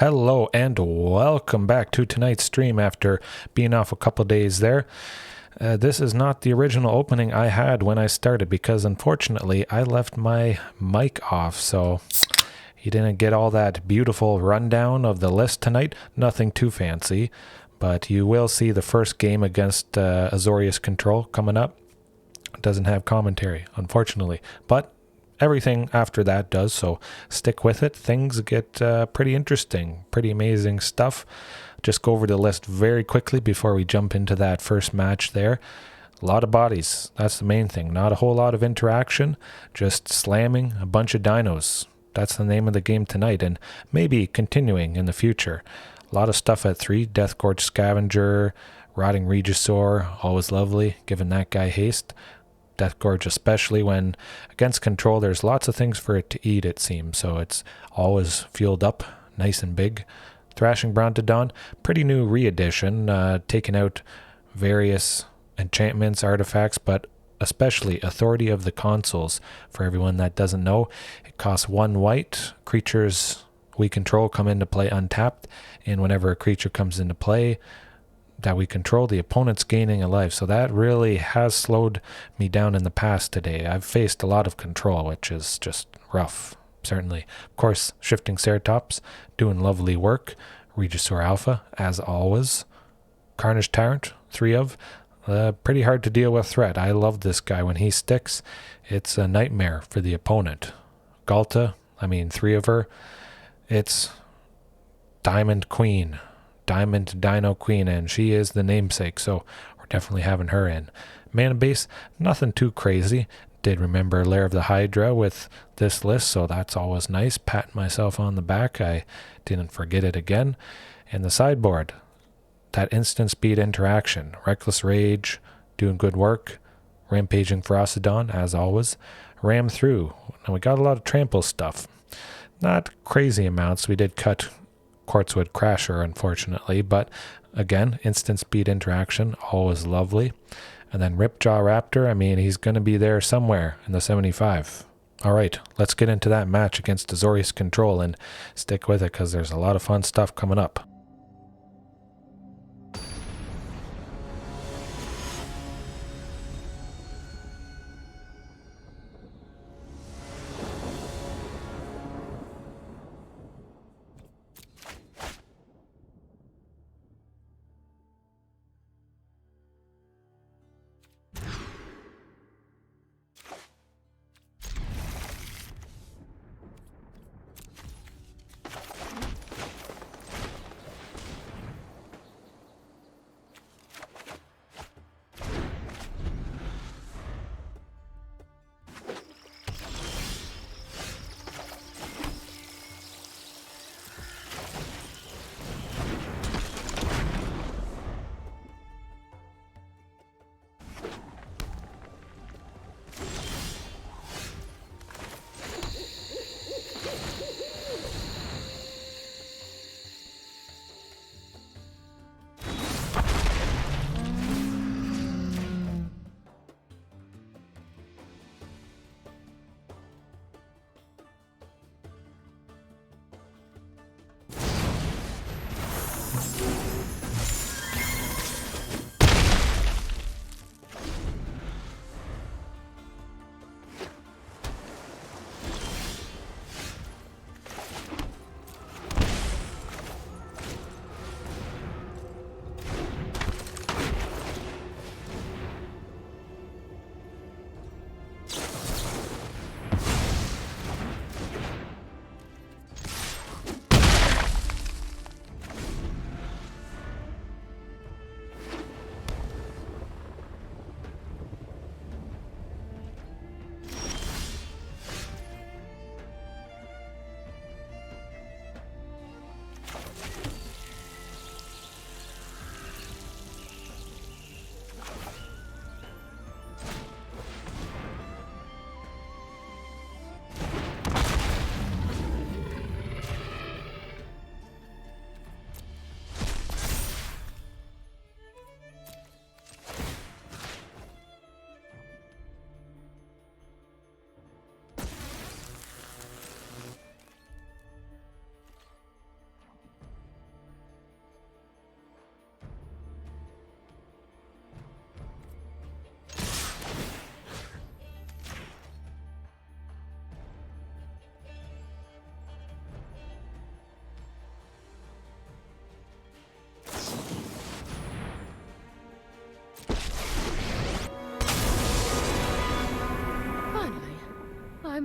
Hello and welcome back to tonight's stream after being off a couple days there. This is not the original opening I had when I started because unfortunately I left my mic off, so you didn't get all that beautiful rundown of the list tonight. Nothing too fancy, but you will see the first game against Azorius Control coming up. It doesn't have commentary, unfortunately, but everything after that does, so stick with it. Things get pretty interesting, pretty amazing stuff. Just go over the list very quickly before we jump into that first match there. A lot of bodies, that's the main thing. Not a whole lot of interaction, just slamming a bunch of dinos. That's the name of the game tonight, and maybe continuing in the future. A lot of stuff at 3, Deathgorge Scavenger, Rotting Regisaur, always lovely, giving that guy haste. Deathgorge, especially when against control, there's lots of things for it to eat, it seems, so it's always fueled up, nice and big. Thrashing Brontodon, pretty new re-edition, taking out various enchantments, artifacts, but especially Authority of the Consuls. For everyone that doesn't know, it costs 1 white. Creatures we control come into play untapped, and whenever a creature comes into play that we control, the opponent's gaining a life. So that really has slowed me down in the past today. I've faced a lot of control, which is just rough, certainly. Of course, Shifting Ceratops, doing lovely work. Regisaur Alpha, as always. Carnage Tyrant, 3 of. Pretty hard to deal with threat. I love this guy. When he sticks, it's a nightmare for the opponent. Ghalta, 3 of her. It's Diamond Queen. Diamond Dino Queen, and she is the namesake, so we're definitely having her in. Mana base, nothing too crazy. Did remember Lair of the Hydra with this list, so that's always nice. Patting myself on the back, I didn't forget it again. And the sideboard, that instant speed interaction. Reckless Rage, doing good work. Rampaging Ferocidon, as always. Ram through. Now we got a lot of trample stuff. Not crazy amounts. We did cut Quartzwood Crasher, unfortunately, but again, instant speed interaction, always lovely. And then Ripjaw Raptor, he's going to be there somewhere in the 75. All right, let's get into that match against Azorius Control and stick with it because there's a lot of fun stuff coming up.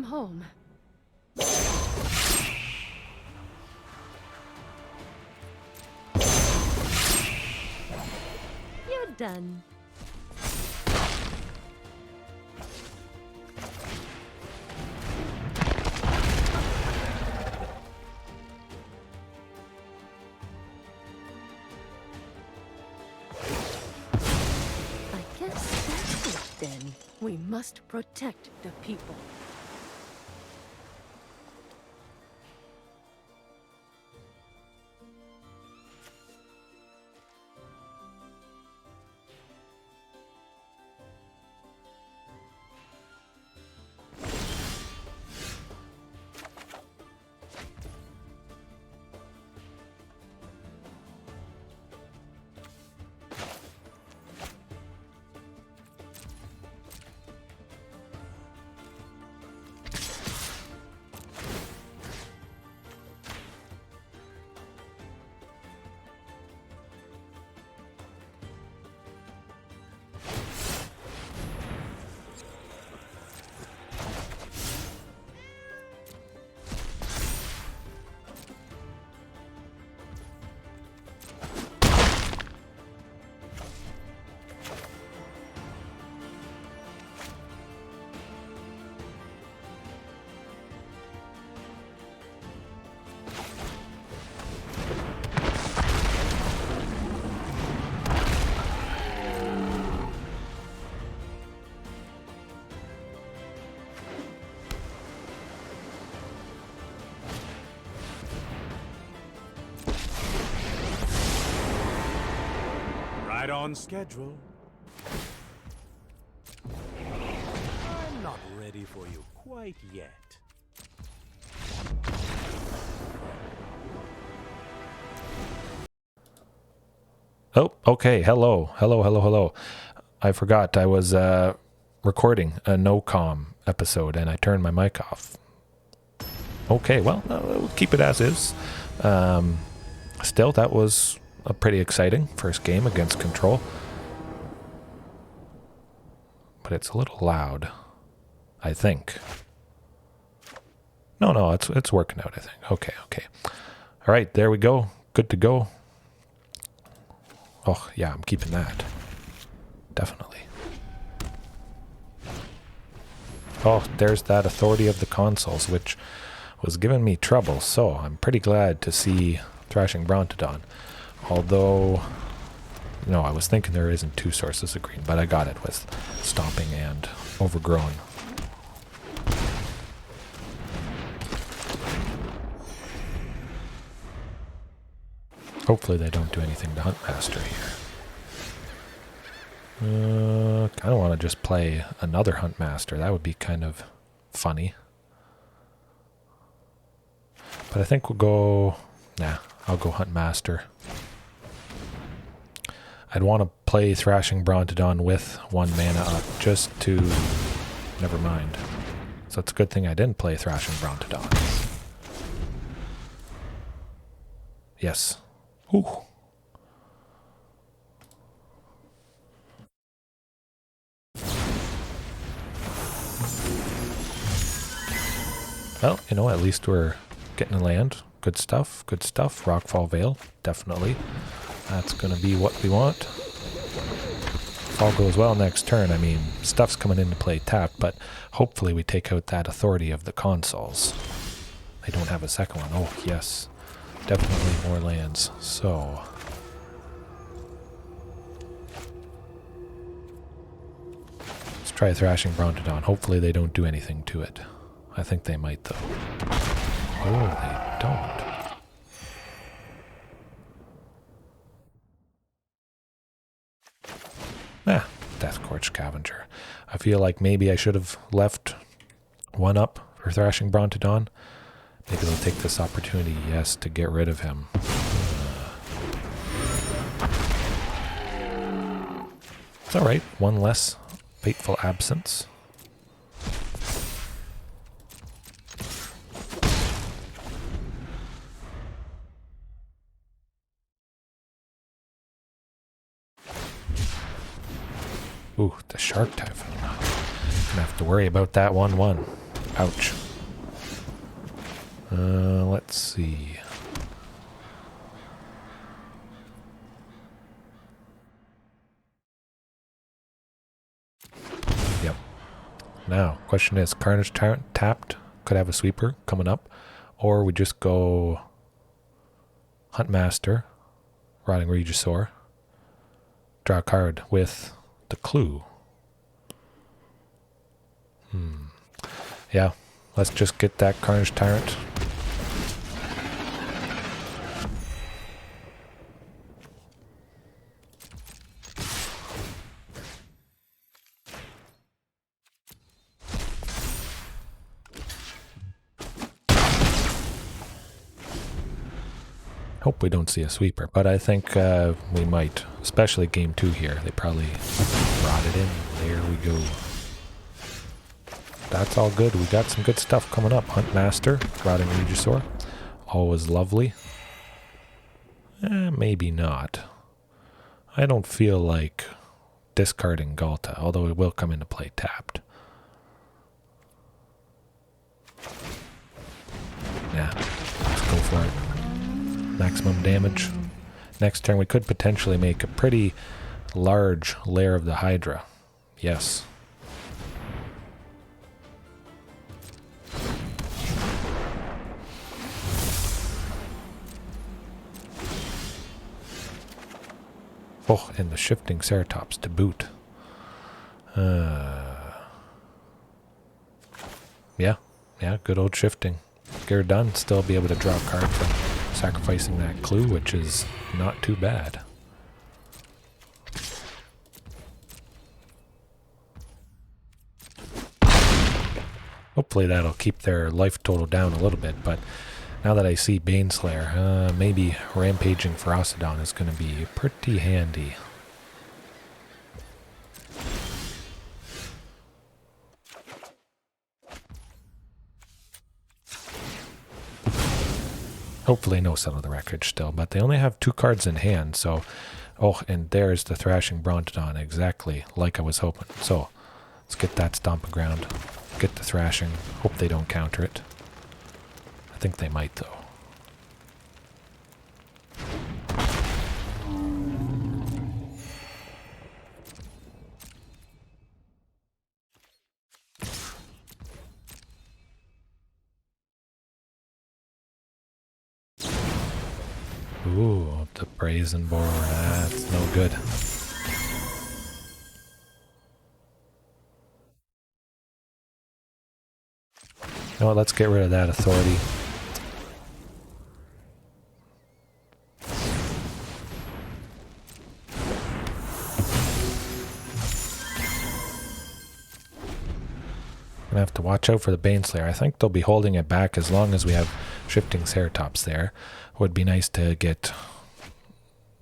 home. You're done. I guess that's it then. We must protect the people. Right on schedule. I'm not ready for you quite yet. Oh, okay. Hello. Hello. I forgot I was recording a no-comm episode and I turned my mic off. Okay, well, we'll keep it as is. Still, that was a pretty exciting first game against Control. But it's a little loud, I think. No, it's working out, I think. Okay. All right, there we go. Good to go. Oh, yeah, I'm keeping that. Definitely. Oh, there's that Authority of the Consuls, which was giving me trouble, so I'm pretty glad to see Thrashing Brontodon. Although, no, I was thinking there isn't two sources of green, but I got it with Stomping and Overgrown. Hopefully they don't do anything to Huntmaster here. I don't want to just play another Huntmaster. That would be kind of funny. But I think we'll go... Nah, I'll go Huntmaster. I'd want to play Thrashing Brontodon with 1 mana up just to... Never mind. So it's a good thing I didn't play Thrashing Brontodon. Yes. Ooh. Well, you know, at least we're getting a land. Good stuff. Rockfall Vale, definitely. That's going to be what we want. If all goes well next turn, I mean, stuff's coming into play tapped, but hopefully we take out that Authority of the Consuls. They don't have a second one. Oh, yes. Definitely more lands. So... let's try Thrashing Brontodon. Hopefully they don't do anything to it. I think they might, though. Oh, they don't. Deathgorge Scavenger. I feel like maybe I should have left 1 up for Thrashing Brontodon. Maybe they'll take this opportunity, yes, to get rid of him. It's alright. 1 less fateful absence. Ooh, the Shark Typhoon. Gonna have to worry about that 1/1. Ouch. Let's see. Yep. Now, question is, Carnage Tyrant tapped, could have a sweeper coming up, or we just go Huntmaster, Rotting Regisaur, draw a card with the clue. Yeah, let's just get that Carnage Tyrant. Hope we don't see a sweeper, but I think we might, especially game 2 here. They probably brought it in. There we go. That's all good. We got some good stuff coming up. Huntmaster, Rotting Regisaur, always lovely. Maybe not. I don't feel like discarding Ghalta, although it will come into play tapped. Yeah, let's go for it. Maximum damage. Next turn we could potentially make a pretty large Lair of the Hydra. Yes. Oh, and the Shifting Ceratops to boot. Yeah, good old shifting. Get her done, still be able to draw a card from sacrificing that clue, which is not too bad. Hopefully that'll keep their life total down a little bit, but now that I see Baneslayer, maybe Rampaging Ferocidon is going to be pretty handy. Hopefully no Settle the Wreckage still, but they only have 2 cards in hand, so... Oh, and there's the Thrashing Brontodon, exactly like I was hoping. So, let's get that Stomping Ground, get the Thrashing, hope they don't counter it. I think they might, though. Ooh, the Brazen Boar, that's no good. You know what, let's get rid of that authority. Gonna have to watch out for the Baneslayer. I think they'll be holding it back as long as we have Shifting Ceratops there. Would be nice to get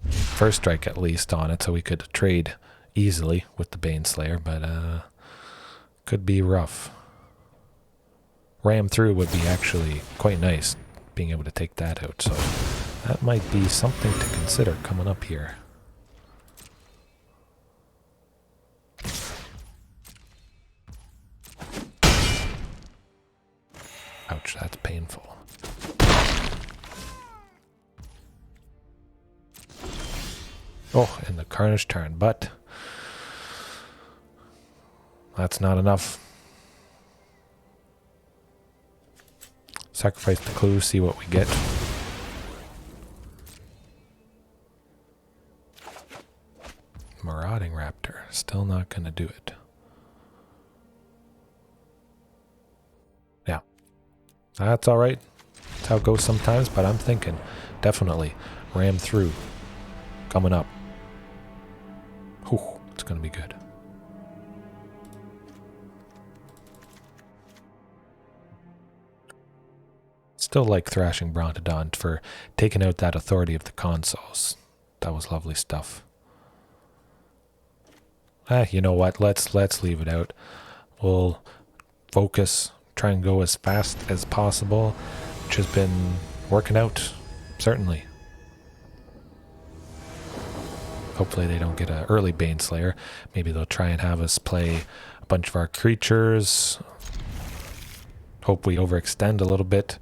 first strike at least on it so we could trade easily with the Baneslayer, but could be rough. Ram through would be actually quite nice, being able to take that out, so that might be something to consider coming up here. Ouch, that's painful. Oh, and the Carnage Tyrant, but that's not enough. Sacrifice the clue, see what we get. Marauding Raptor, still not going to do it. Yeah, that's all right. That's how it goes sometimes, but I'm thinking definitely ram through coming up. Whew, it's going to be good. Still like Thrashing Brontodon for taking out that authority of the consoles. That was lovely stuff. You know what? Let's leave it out. We'll focus, try and go as fast as possible, which has been working out, certainly. Hopefully they don't get an early Baneslayer. Maybe they'll try and have us play a bunch of our creatures. Hope we overextend a little bit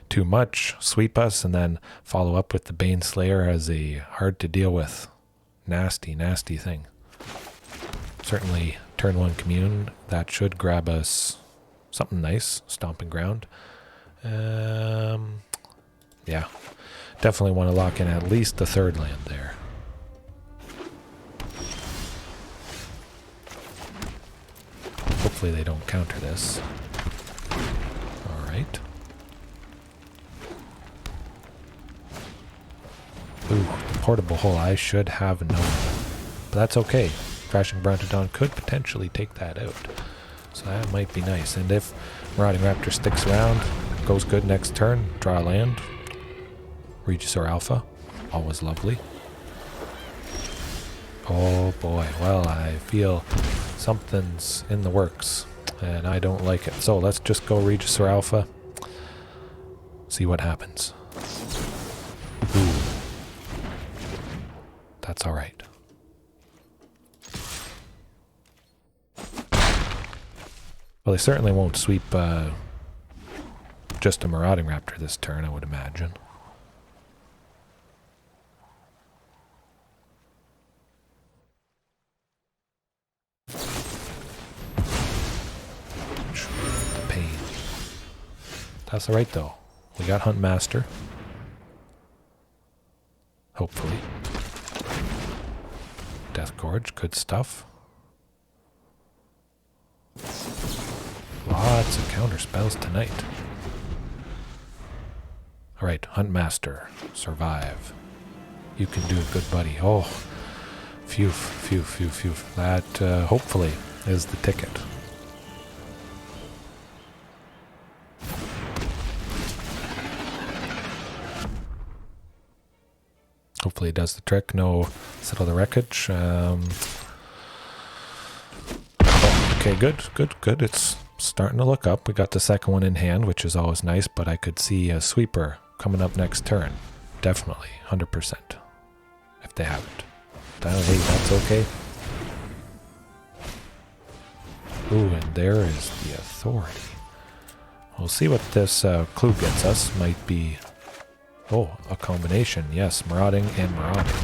too much, sweep us, and then follow up with the Bane Slayer as a hard to deal with, nasty, nasty thing. Certainly turn 1 Commune, that should grab us something nice, Stomping Ground. Yeah, definitely want to lock in at least the 3rd land there. Hopefully they don't counter this. Alright. Ooh, the portable hole I should have known. But that's okay. Thrashing Brontodon could potentially take that out. So that might be nice. And if Marauding Raptor sticks around, goes good next turn, draw a land. Regisaur Alpha, always lovely. Oh boy, well, I feel something's in the works, and I don't like it. So let's just go Regisaur Alpha, see what happens. Ooh. That's alright. Well, they certainly won't sweep just a Marauding Raptor this turn, I would imagine. Pain. That's alright though. We got Huntmaster. Hopefully. Deathgorge, good stuff. Lots of counter spells tonight. Alright, Huntmaster, survive. You can do it, good buddy. Oh, phew, phew, phew, phew. That hopefully is the ticket. Hopefully it does the trick. No, settle the wreckage. Okay, good, good, good. It's starting to look up. We got the second one in hand, which is always nice, but I could see a sweeper coming up next turn. Definitely, 100%. If they have it. Hey, that's okay. Ooh, and there is the authority. We'll see what this clue gets us. Might be... Oh, a combination. Yes, Marauding and Marauding.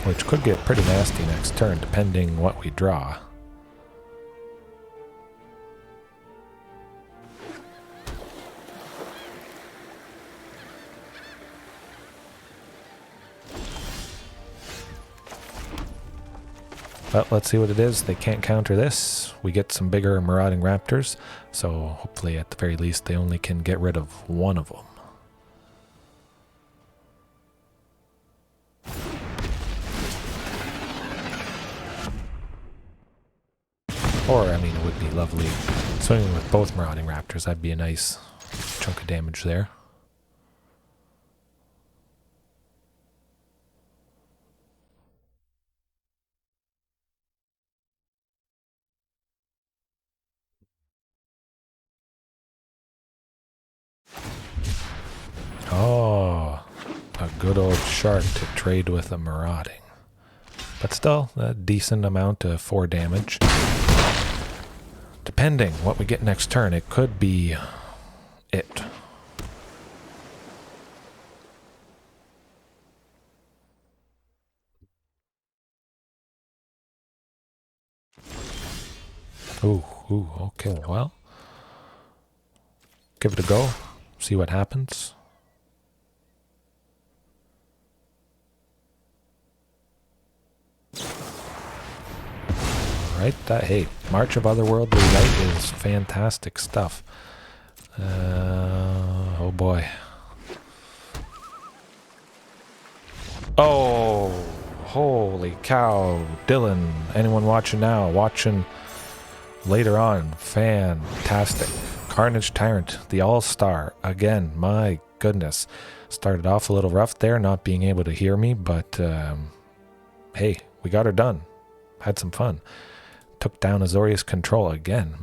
Which could get pretty nasty next turn, depending what we draw. But let's see what it is. They can't counter this. We get some bigger Marauding Raptors, so hopefully at the very least they only can get rid of one of them. Or, I mean, it would be lovely swinging with both Marauding Raptors. That'd be a nice chunk of damage there. Oh, a good old shark to trade with a Marauding. But still, a decent amount of 4 damage. Depending what we get next turn, it could be it. Ooh, okay, well. Give it a go, see what happens. Right, hey, March of Otherworldly Light is fantastic stuff. Oh boy. Oh, holy cow. Dylan, anyone watching now? Watching later on. Fantastic. Carnage Tyrant, the All-Star. Again, my goodness. Started off a little rough there, not being able to hear me, but hey, we got her done. Had some fun. Took down Azorius Control again.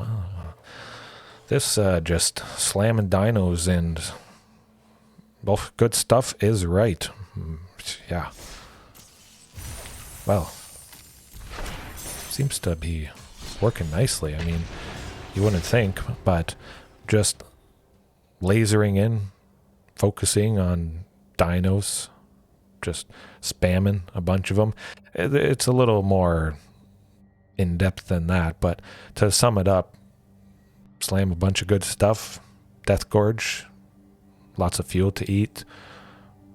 This just slamming dinos and well, good stuff is right. Yeah. Well, seems to be working nicely. I mean, you wouldn't think, but just lasering in, focusing on dinos, just spamming a bunch of them. It's a little more in-depth than that, but to sum it up, slam a bunch of good stuff. Deathgorge, lots of fuel to eat.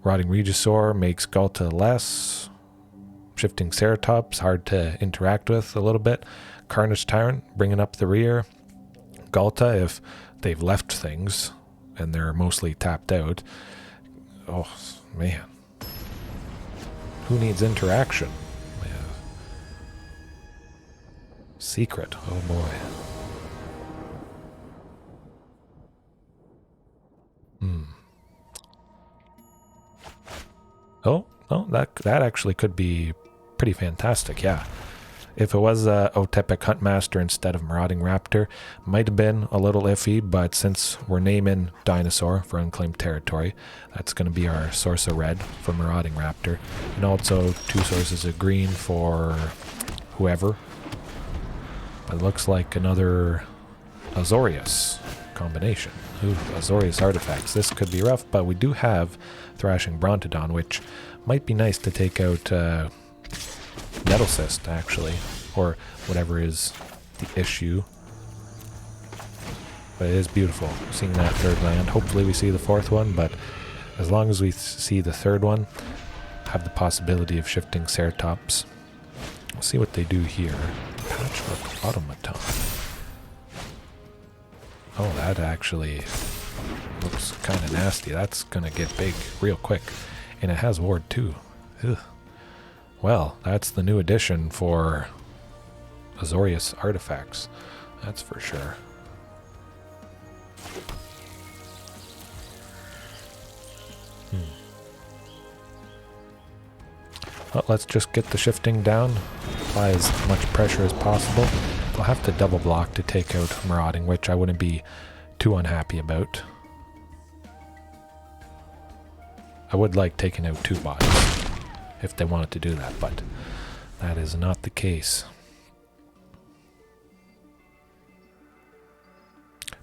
Rotting Regisaur makes Ghalta less. Shifting Ceratops, hard to interact with a little bit. Carnage Tyrant, bringing up the rear. Ghalta, if they've left things and they're mostly tapped out. Oh, man. Who needs interaction? Yeah. Secret, oh boy. Oh, that actually could be pretty fantastic, yeah. If it was Otepec Huntmaster instead of Marauding Raptor, might have been a little iffy, but since we're naming Dinosaur for Unclaimed Territory, that's going to be our source of red for Marauding Raptor. And also 2 sources of green for whoever. It looks like another Azorius combination. Ooh, Azorius artifacts. This could be rough, but we do have Thrashing Brontodon, which might be nice to take out Nettle Cyst, actually, or whatever is the issue. But it is beautiful seeing that 3rd land. Hopefully we see the 4th one, but as long as we see the 3rd one, have the possibility of Shifting Ceratops. We'll see what they do here. Patchwork Automaton. Oh, that actually looks kind of nasty. That's going to get big real quick. And it has ward too. Ugh. Well, that's the new addition for Azorius artifacts. That's for sure. Well, let's just get the shifting down. Apply as much pressure as possible. I'll have to double block to take out Marauding, which I wouldn't be too unhappy about. I would like taking out 2 bots if they wanted to do that, but that is not the case.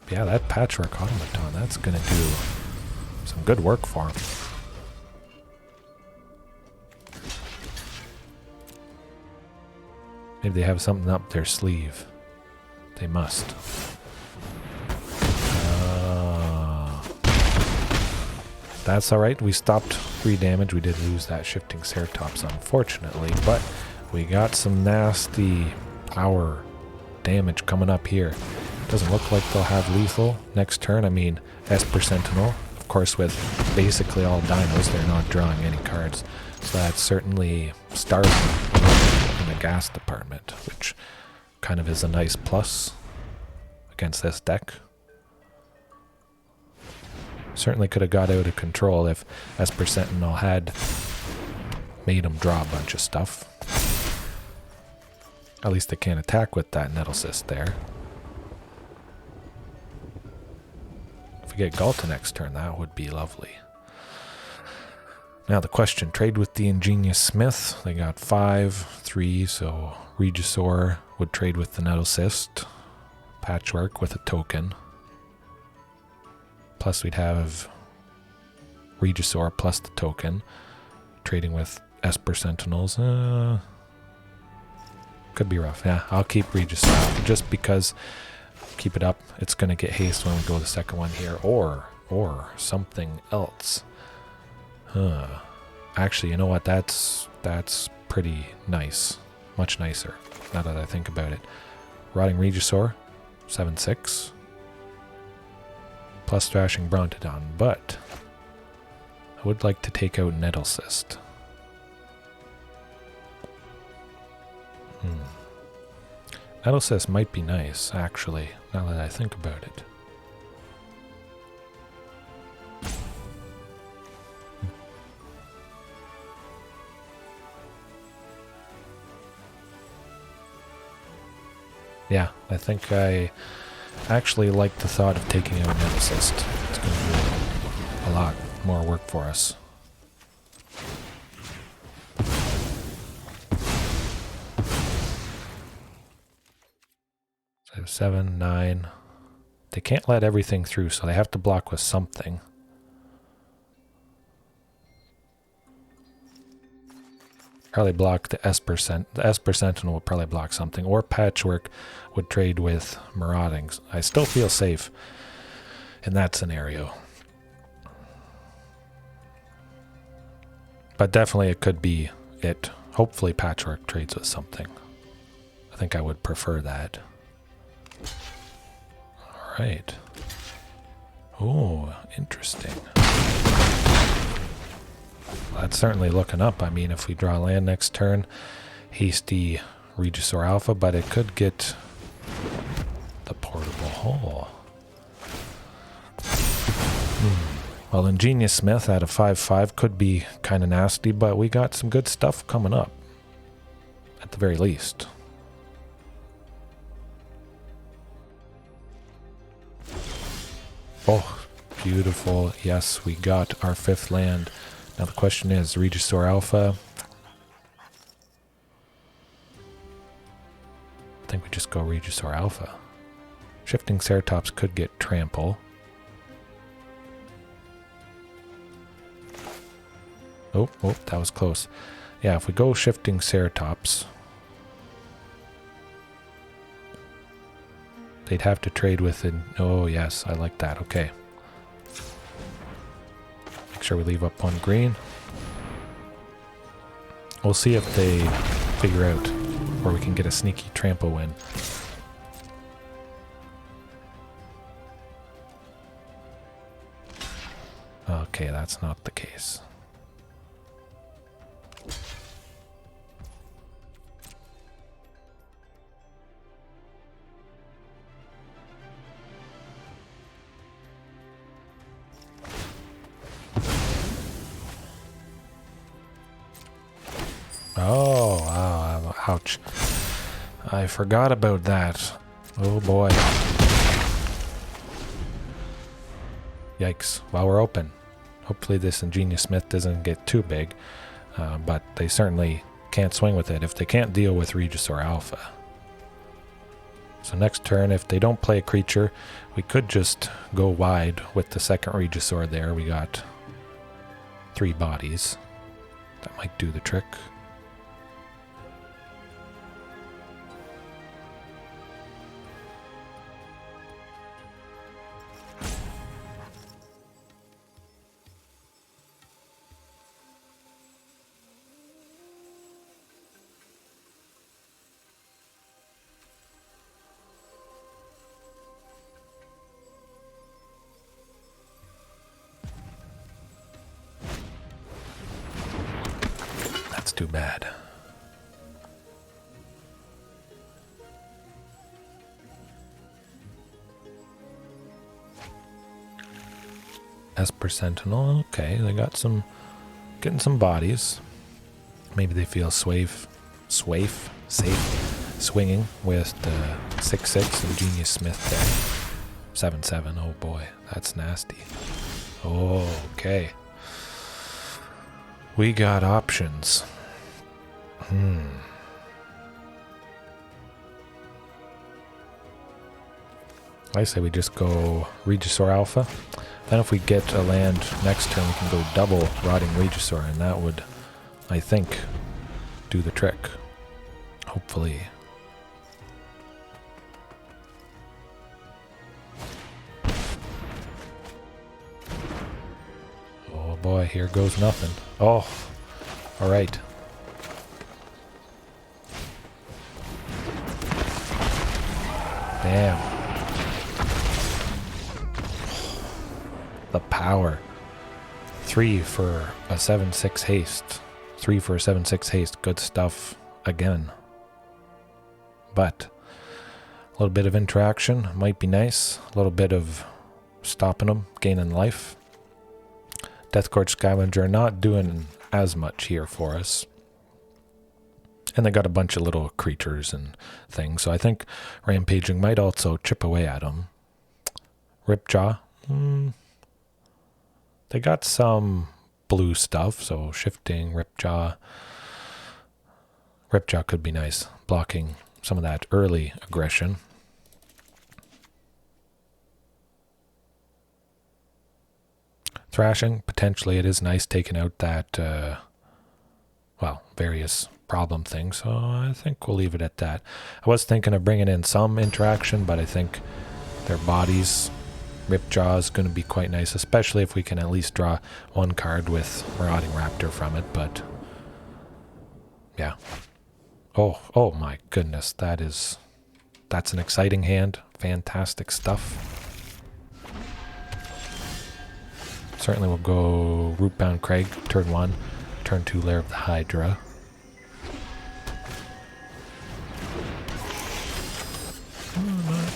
But yeah, that Patchwork Automaton, that's going to do some good work for him. Maybe they have something up their sleeve. They must. That's alright, we stopped 3 damage. We did lose that Shifting Ceratops, unfortunately, but we got some nasty power damage coming up here. Doesn't look like they'll have lethal next turn. I mean, Esper Sentinel, of course, with basically all dinos, they're not drawing any cards. So that's certainly starting in the gas department, which kind of is a nice plus against this deck. Certainly could have got out of control if Esper Sentinel had made him draw a bunch of stuff. At least they can't attack with that Nettle Cyst there. If we get Ghalta next turn, that would be lovely. Now the question, trade with the Ingenious Smith. They got 5, 3, so Regisaur would trade with the Nettle Cyst. Patchwork with a token. Plus we'd have Regisaur plus the token. Trading with Esper Sentinels. Could be rough. Yeah, I'll keep Regisaur just because keep it up. It's going to get haste when we go the second one here. Or something else. Actually, you know what? That's pretty nice. Much nicer now that I think about it. Rotting Regisaur, 7/6. Plus Thrashing Brontodon, but I would like to take out Nettle Cyst. Nettle Cyst might be nice, actually, now that I think about it. Yeah, I think I actually like the thought of taking out Nettle Cyst. It's going to do a lot more work for us. 7, 9. They can't let everything through, so they have to block with something. Probably block the Esper Sentinel. The Esper Sentinel would probably block something. Or Patchwork would trade with Maraudings. I still feel safe in that scenario. But definitely it could be it. Hopefully Patchwork trades with something. I think I would prefer that. Alright. Oh, interesting. That's certainly looking up. I mean, if we draw land next turn, hasty Regisaur Alpha, but it could get the portable hull. Well, Ingenious Smith at a 5/5 could be kind of nasty, but we got some good stuff coming up, at the very least. Oh, beautiful. Yes, we got our 5th land. Now the question is, Regisaur Alpha. I think we just go Regisaur Alpha. Shifting Ceratops could get Trample. Oh, that was close. Yeah, if we go Shifting Ceratops, they'd have to trade with it. Oh, yes, I like that. Okay. Make sure we leave up 1 green. We'll see if they figure out where we can get a sneaky trample win. Okay, that's not the case. Oh, wow, ouch. I forgot about that. Oh boy. Yikes. Well, we're open. Hopefully this Ingenious Smith doesn't get too big, but they certainly can't swing with it if they can't deal with Regisaur Alpha. So next turn, if they don't play a creature, we could just go wide with the second Regisaur there. We got 3 bodies. That might do the trick. Too bad. Esper Sentinel, okay, they got some, getting some bodies. Maybe they feel safe swinging with the 6/6 Ingenious Smith there. 7/7, oh boy, that's nasty. Oh, okay. We got options. I say we just go Regisaur Alpha. Then if we get a land next turn, we can go double Rotting Regisaur, and that would, I think, do the trick. Hopefully. Oh boy, here goes nothing. Oh, alright. Damn. The power. 3 for a 7/6 haste. 3 for a 7/6 haste. Good stuff again. But a little bit of interaction might be nice. A little bit of stopping them, gaining life. Deathgorge Scavenger not doing as much here for us. And they got a bunch of little creatures and things. So I think Rampaging might also chip away at them. Ripjaw. They got some blue stuff. So Shifting, Ripjaw. Ripjaw could be nice. Blocking some of that early aggression. Thrashing, potentially it is nice taking out that, well, various problem things. So I think we'll leave it at that. I was thinking of bringing in some interaction, but I think their bodies, Ripjaw is going to be quite nice, especially if we can at least draw one card with Marauding Raptor from it, but yeah. Oh my goodness, that's an exciting hand. Fantastic stuff. Certainly we'll go Rootbound Crag, turn 1, turn 2 Lair of the Hydra.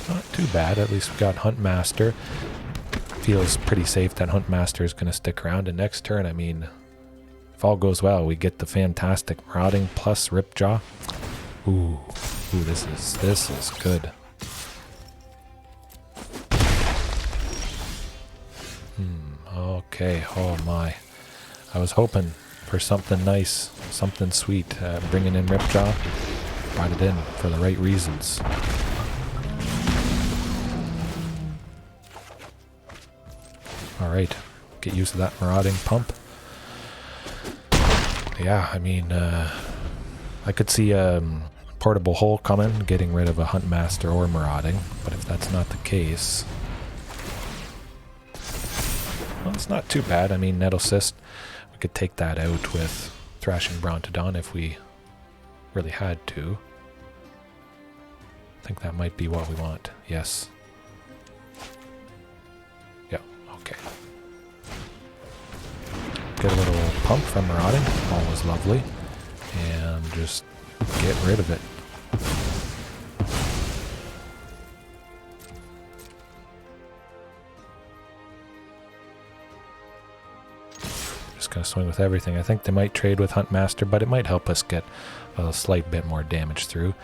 Not too bad, at least we got Huntmaster. Feels pretty safe that Huntmaster is going to stick around, and next turn, I mean, if all goes well, we get the fantastic Marauding plus Ripjaw. Ooh, this is good. Okay, oh my. I was hoping for something nice, something sweet. Bringing in Ripjaw, brought it in for the right reasons. Alright, get used to that Marauding pump. Yeah, I mean, I could see a portable hole coming, getting rid of a Huntmaster or Marauding, but if that's not the case... Well, it's not too bad. I mean, Nettle Cyst, we could take that out with Thrashing Brontodon if we really had to. I think that might be what we want. Yes. Yeah, okay. Get a little pump from Marauding, always lovely. And just get rid of it. Just gonna swing with everything. I think they might trade with Huntmaster, but it might help us get a slight bit more damage through.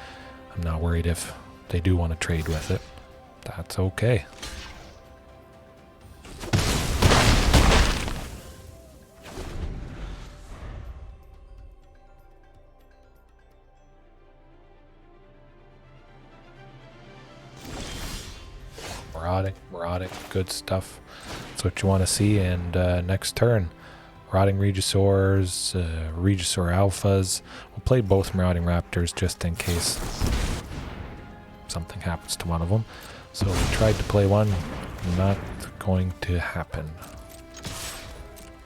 I'm not worried if they do want to trade with it. That's okay. Marauding, good stuff. That's what you want to see. And next turn, Rotting Regisaurs, Regisaur Alphas. We'll play both Marauding Raptors just in case something happens to one of them. So we tried to play one, not going to happen.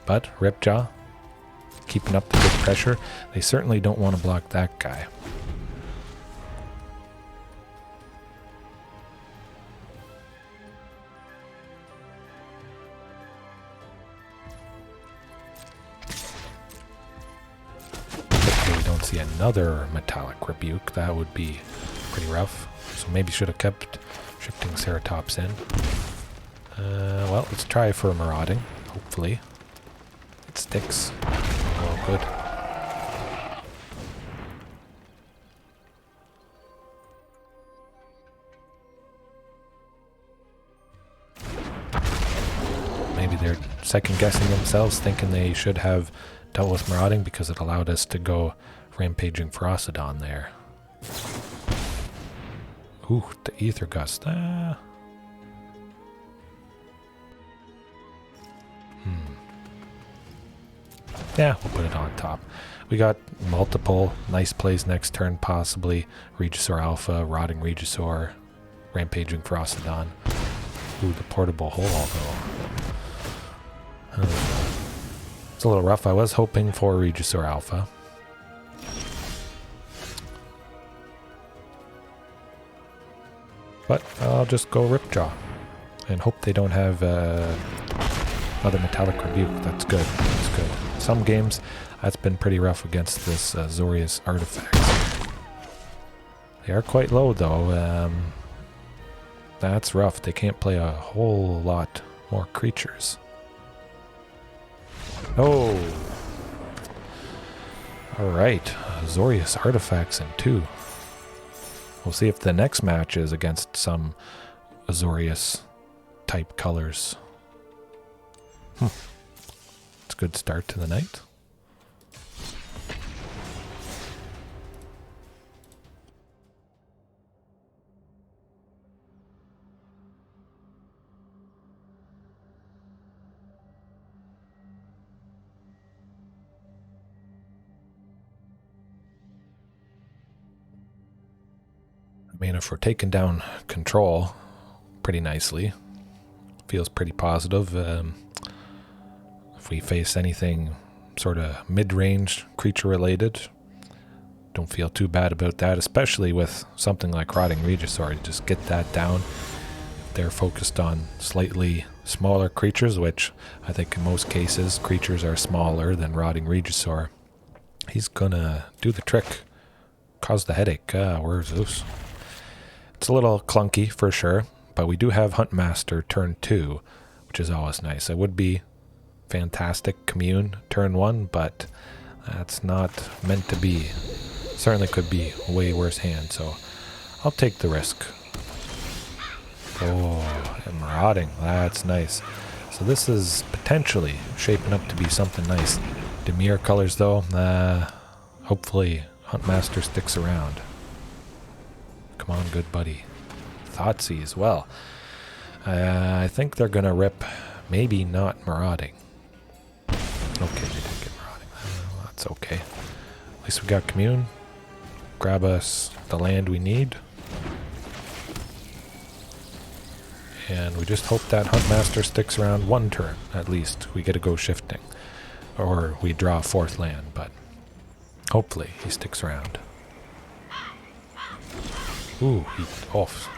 But Ripjaw, keeping up the good pressure. They certainly don't want to block that guy. See another metallic rebuke. That would be pretty rough. So maybe should have kept Shifting Ceratops in. Well, let's try for Marauding. Hopefully it sticks. Oh, good. Maybe they're second guessing themselves, thinking they should have dealt with Marauding because it allowed us to go Rampaging Ferocidon there. Ooh, the Ether Gust. Yeah, we'll put it on top. We got multiple nice plays next turn, possibly. Regisaur Alpha, Rotting Regisaur, Rampaging Ferocidon. Ooh, the portable hole, although. It's a little rough. I was hoping for Regisaur Alpha. But I'll just go Ripjaw and hope they don't have another Metallic Rebuke. That's good. That's good. Some games, that's been pretty rough against this Azorius artifact. They are quite low, though. That's rough. They can't play a whole lot more creatures. Oh! Alright. Azorius artifacts in 2. We'll see if the next match is against some Azorius type colors. It's a good start to the night. I mean, if we're taking down control pretty nicely, feels pretty positive. If we face anything sort of mid-range creature related, don't feel too bad about that, especially with something like Rotting Regisaur. Just get that down. If they're focused on slightly smaller creatures, which I think in most cases creatures are smaller than Rotting Regisaur, he's gonna do the trick, cause the headache. Where's Zeus? It's a little clunky for sure, but we do have Huntmaster turn 2, which is always nice. It would be fantastic Commune turn 1, but that's not meant to be. Certainly could be a way worse hand, so I'll take the risk. Oh, and Marauding, that's nice. So this is potentially shaping up to be something nice. Demir colors though, hopefully Huntmaster sticks around. Come on, good buddy. Thoughtsy as well. I think they're gonna rip, maybe not Marauding. Okay, they did get Marauding. That's okay. At least we got Commune. Grab us the land we need. And we just hope that Huntmaster sticks around one turn, at least. We get to go shifting. Or we draw a 4th land, but hopefully he sticks around. Ooh, he off.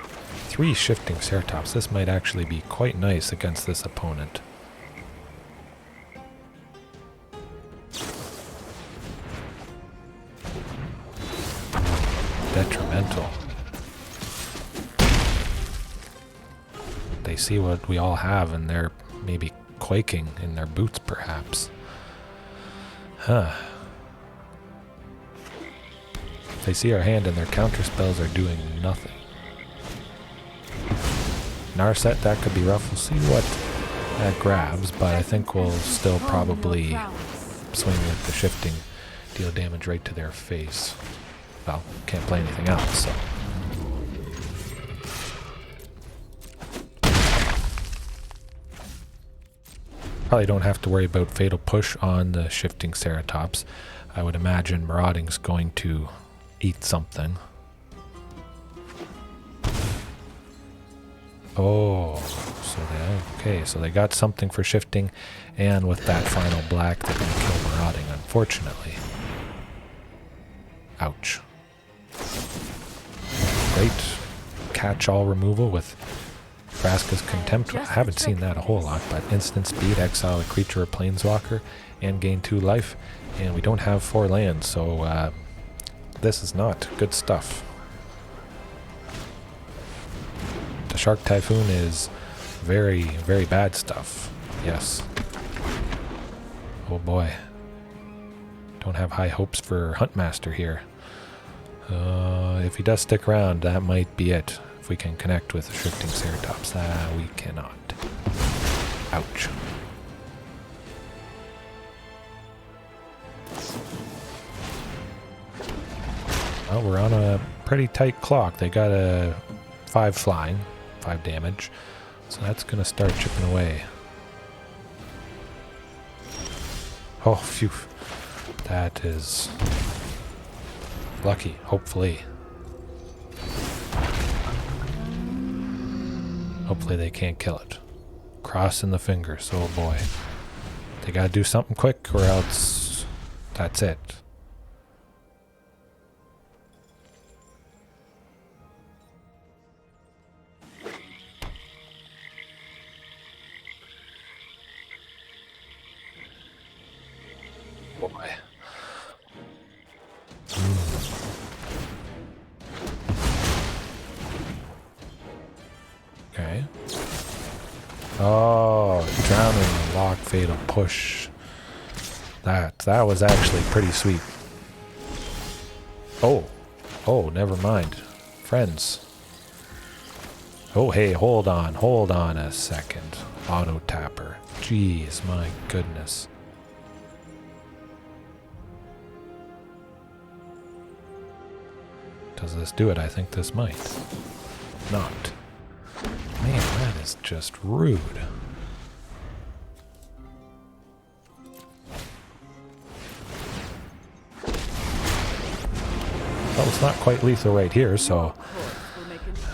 3 Shifting Ceratops. This might actually be quite nice against this opponent. Detrimental. They see what we all have and they're maybe quaking in their boots perhaps. Huh. They see our hand and their counter spells are doing nothing. In our set that could be rough. We'll see what that grabs, but I think we'll still probably swing with the shifting, deal damage right to their face. Well, can't play anything else, so. Probably don't have to worry about Fatal Push on the Shifting Ceratops. I would imagine Marauding's going to eat something. Oh, so they got something for shifting, and with that final black, they're going to kill Marauding, unfortunately. Ouch. Great catch-all removal with Vraska's Contempt. I haven't seen that a whole lot, but instant speed, exile a creature or planeswalker, and gain 2 life. And we don't have 4 lands, so this is not good stuff. The Shark Typhoon is very, very bad stuff. Yes. Oh boy. Don't have high hopes for Huntmaster here. If he does stick around, that might be it. If we can connect with the Shifting Ceratops. We cannot. Ouch. Well, we're on a pretty tight clock. They got a 5 flying, 5 damage. So that's going to start chipping away. Oh, phew. That is lucky, hopefully. Hopefully they can't kill it. Crossing the fingers, oh boy. They gotta do something quick or else that's it. Boy. Okay. Oh, drowning lock fatal push. That was actually pretty sweet. Oh, never mind, friends. Oh, hey, hold on a second. Auto tapper. Jeez, my goodness. Does this do it? I think this might. Not. Man, that is just rude. Well, it's not quite lethal right here, so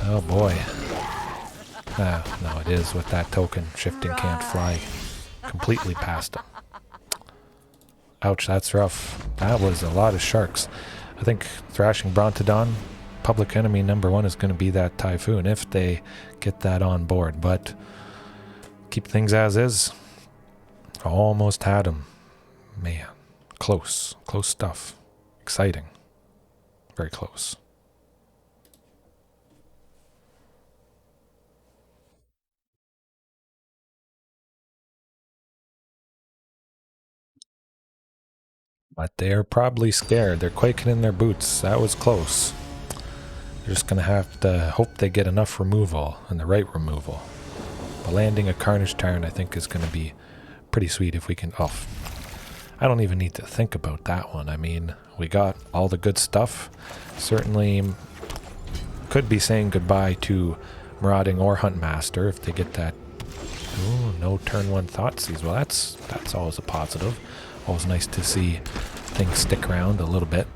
Oh boy. Ah, no, it is with that token. Shifting can't fly completely past him. Ouch, that's rough. That was a lot of sharks. I think Thrashing Brontodon, public enemy #1 is going to be that Typhoon if they get that on board. But keep things as is. Almost had him. Man, close. Close stuff. Exciting. Very close. But they're probably scared. They're quaking in their boots. That was close. They're just going to have to hope they get enough removal and the right removal. But landing a Carnage Tyrant I think is going to be pretty sweet if we can... Oh, I don't even need to think about that one. I mean, we got all the good stuff. Certainly could be saying goodbye to Marauding or Huntmaster if they get that... Ooh, no turn 1 Thoughtseize. Well, that's always a positive. Always nice to see things stick around a little bit.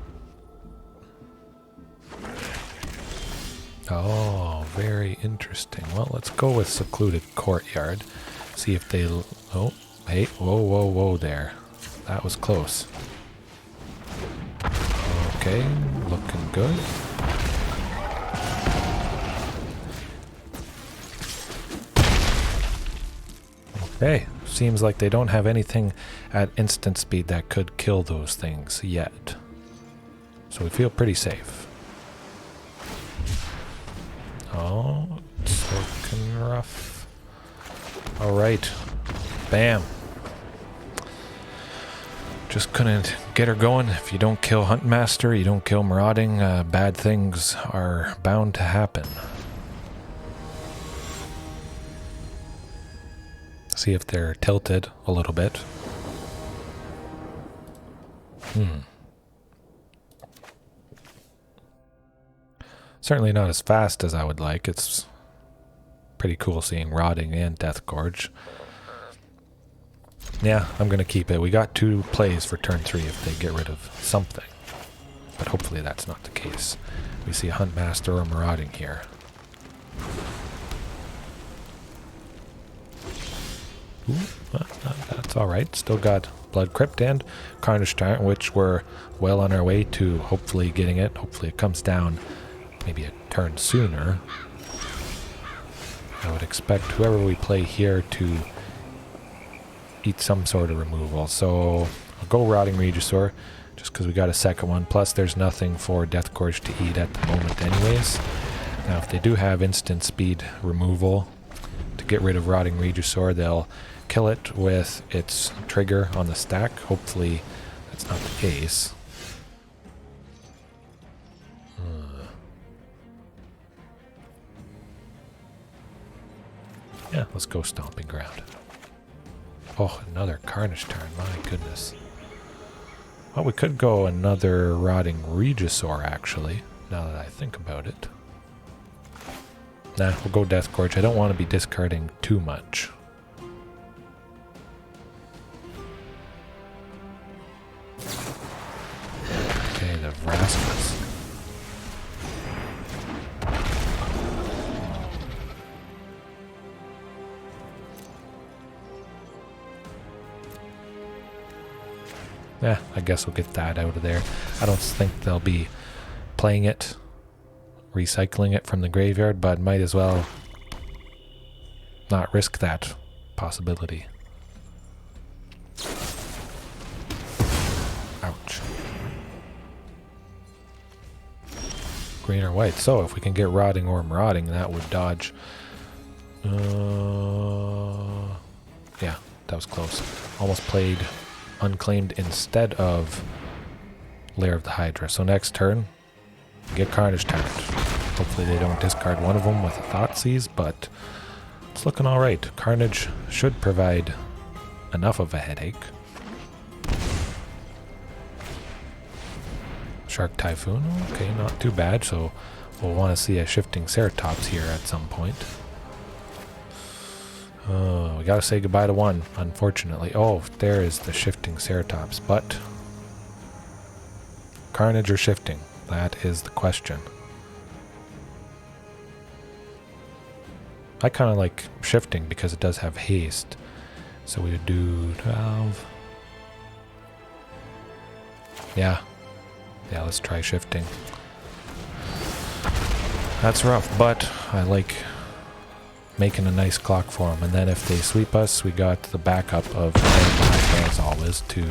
Oh, very interesting. Well, let's go with Secluded Courtyard. See if they... Oh, hey, whoa there. That was close. Okay, looking good. Okay, seems like they don't have anything at instant speed that could kill those things yet. So we feel pretty safe. Oh, it's looking rough. Alright. Bam. Just couldn't get her going. If you don't kill Huntmaster, you don't kill Marauding, bad things are bound to happen. See if they're tilted a little bit. Certainly not as fast as I would like. It's pretty cool seeing Rotting and Deathgorge. Yeah, I'm going to keep it. We got 2 plays for turn 3 if they get rid of something. But hopefully that's not the case. We see a Huntmaster or Marauding here. Ooh, that's alright. Still got Blood Crypt and Carnage Tyrant, which we're well on our way to hopefully getting it. Hopefully it comes down maybe a turn sooner. I would expect whoever we play here to eat some sort of removal. So I'll go Rotting Regisaur just because we got a second one. Plus there's nothing for Deathgorge to eat at the moment anyways. Now if they do have instant speed removal to get rid of Rotting Regisaur, they'll kill it with its trigger on the stack. Hopefully that's not the case. Yeah, let's go Stomping Ground. Oh, another Carnage Tyrant, my goodness. Well, we could go another Rotting Regisaur, actually, now that I think about it. Nah, we'll go Deathgorge. I don't want to be discarding too much. Okay, the Rascals. Yeah, I guess we'll get that out of there. I don't think they'll be playing it, recycling it from the graveyard, but might as well not risk that possibility. Ouch. Green or white. So if we can get Rotting or Marauding, that would dodge. Yeah, that was close. Almost played Unclaimed instead of Lair of the Hydra. So next turn, get Carnage Tyrant. Hopefully they don't discard one of them with a Thoughtseize, but it's looking alright. Carnage should provide enough of a headache. Shark Typhoon, okay, not too bad, so we'll want to see a Shifting Ceratops here at some point. We gotta say goodbye to one, unfortunately. Oh, there is the Shifting Ceratops, but Carnage or Shifting? That is the question. I kind of like shifting because it does have haste. So we would do 12. Yeah. Yeah, let's try shifting. That's rough, but I like making a nice clock for them. And then if they sweep us, we got the backup of Hydra as always to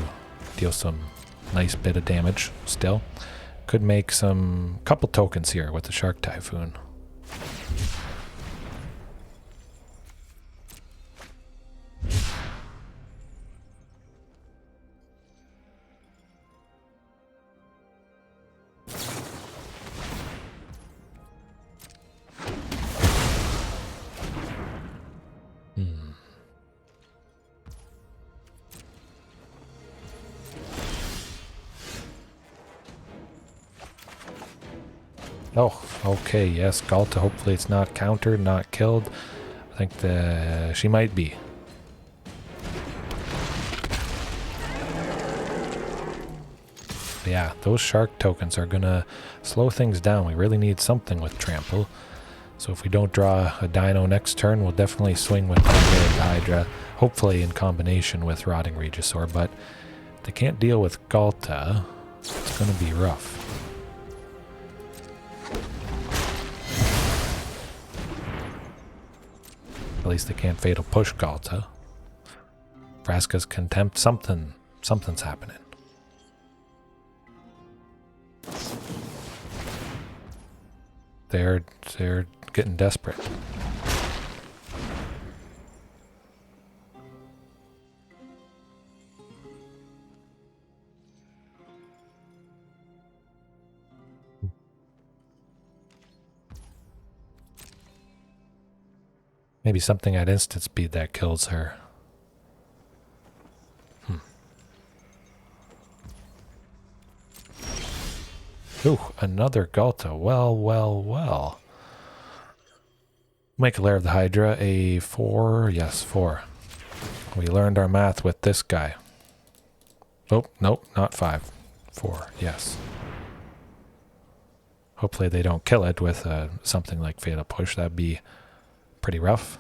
deal some nice bit of damage still. Could make some couple tokens here with the Shark Typhoon. Oh, okay, yes, Ghalta. Hopefully it's not countered, not killed. I think she might be. But yeah, those shark tokens are gonna slow things down. We really need something with trample. So if we don't draw a dino next turn, we'll definitely swing with the Hydra. Hopefully in combination with Rotting Regisaur, but if they can't deal with Ghalta, it's gonna be rough. At least they can't fatal push Ghalta. Vraska's Contempt, something's happening. They're getting desperate. Maybe something at instant speed that kills her. Ooh, another Ghalta. Well, well, well. Make a Lair of the Hydra a 4. Yes, 4. We learned our math with this guy. Oh, nope, not 5. 4, yes. Hopefully they don't kill it with something like Fatal Push. That'd be pretty rough.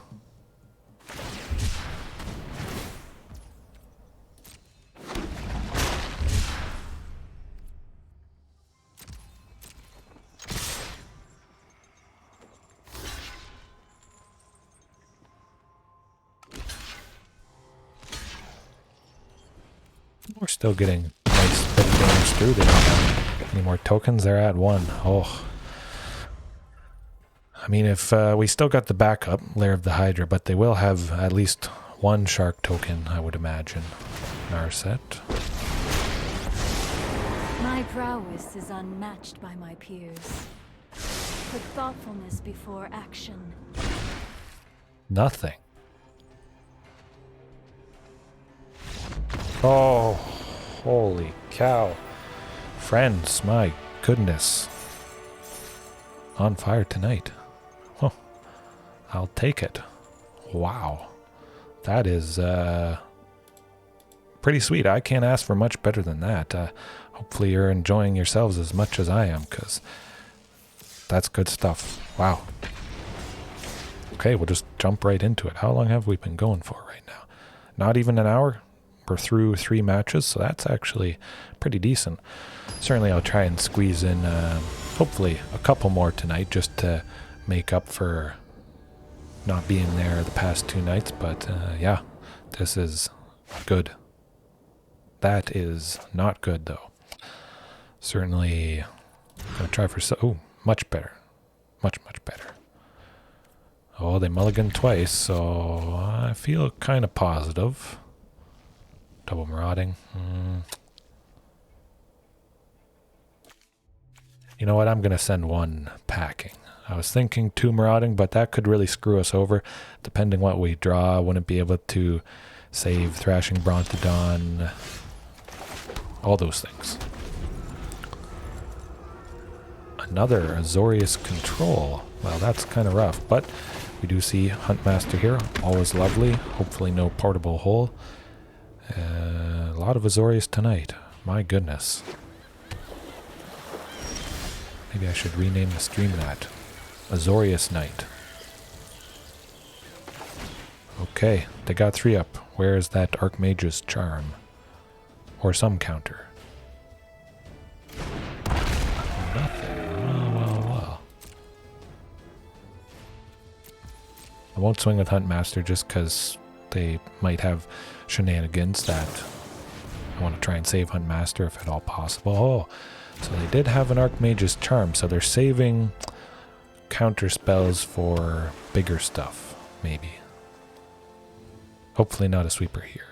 We're still getting nice bit of damage through. They don't have any more tokens. They're at 1. Oh. I mean, if we still got the backup, Lair of the Hydra, but they will have at least 1 shark token, I would imagine, in our set. My prowess is unmatched by my peers. Put thoughtfulness before action. Nothing. Oh, holy cow. Friends, my goodness. On fire tonight. Oh, I'll take it. Wow. That is pretty sweet. I can't ask for much better than that. Hopefully you're enjoying yourselves as much as I am, because that's good stuff. Wow. Okay, we'll just jump right into it. How long have we been going for right now? Not even an hour? We're through 3 matches, so that's actually pretty decent. Certainly I'll try and squeeze in hopefully a couple more tonight just to make up for not being there the past 2 nights, but yeah, this is good. That is not good though. Certainly gonna try for much better. Much better. Oh, they mulliganed twice, so I feel kind of positive. Double marauding. You know what? I'm going to send 1 packing. I was thinking 2 marauding, but that could really screw us over. Depending what we draw, I wouldn't be able to save Thrashing Brontodon. All those things. Another Azorius Control. Well, that's kind of rough, but we do see Huntmaster here. Always lovely. Hopefully no portable hole. A lot of Azorius tonight. My goodness. Maybe I should rename the stream that. Azorius Night. Okay, they got 3 up. Where's that Archmage's Charm? Or some counter? Nothing. Well. I won't swing with Huntmaster just because they might have shenanigans that I want to try and save Huntmaster if at all possible. Oh, so they did have an Archmage's Charm, so they're saving counter spells for bigger stuff, maybe. Hopefully not a sweeper here.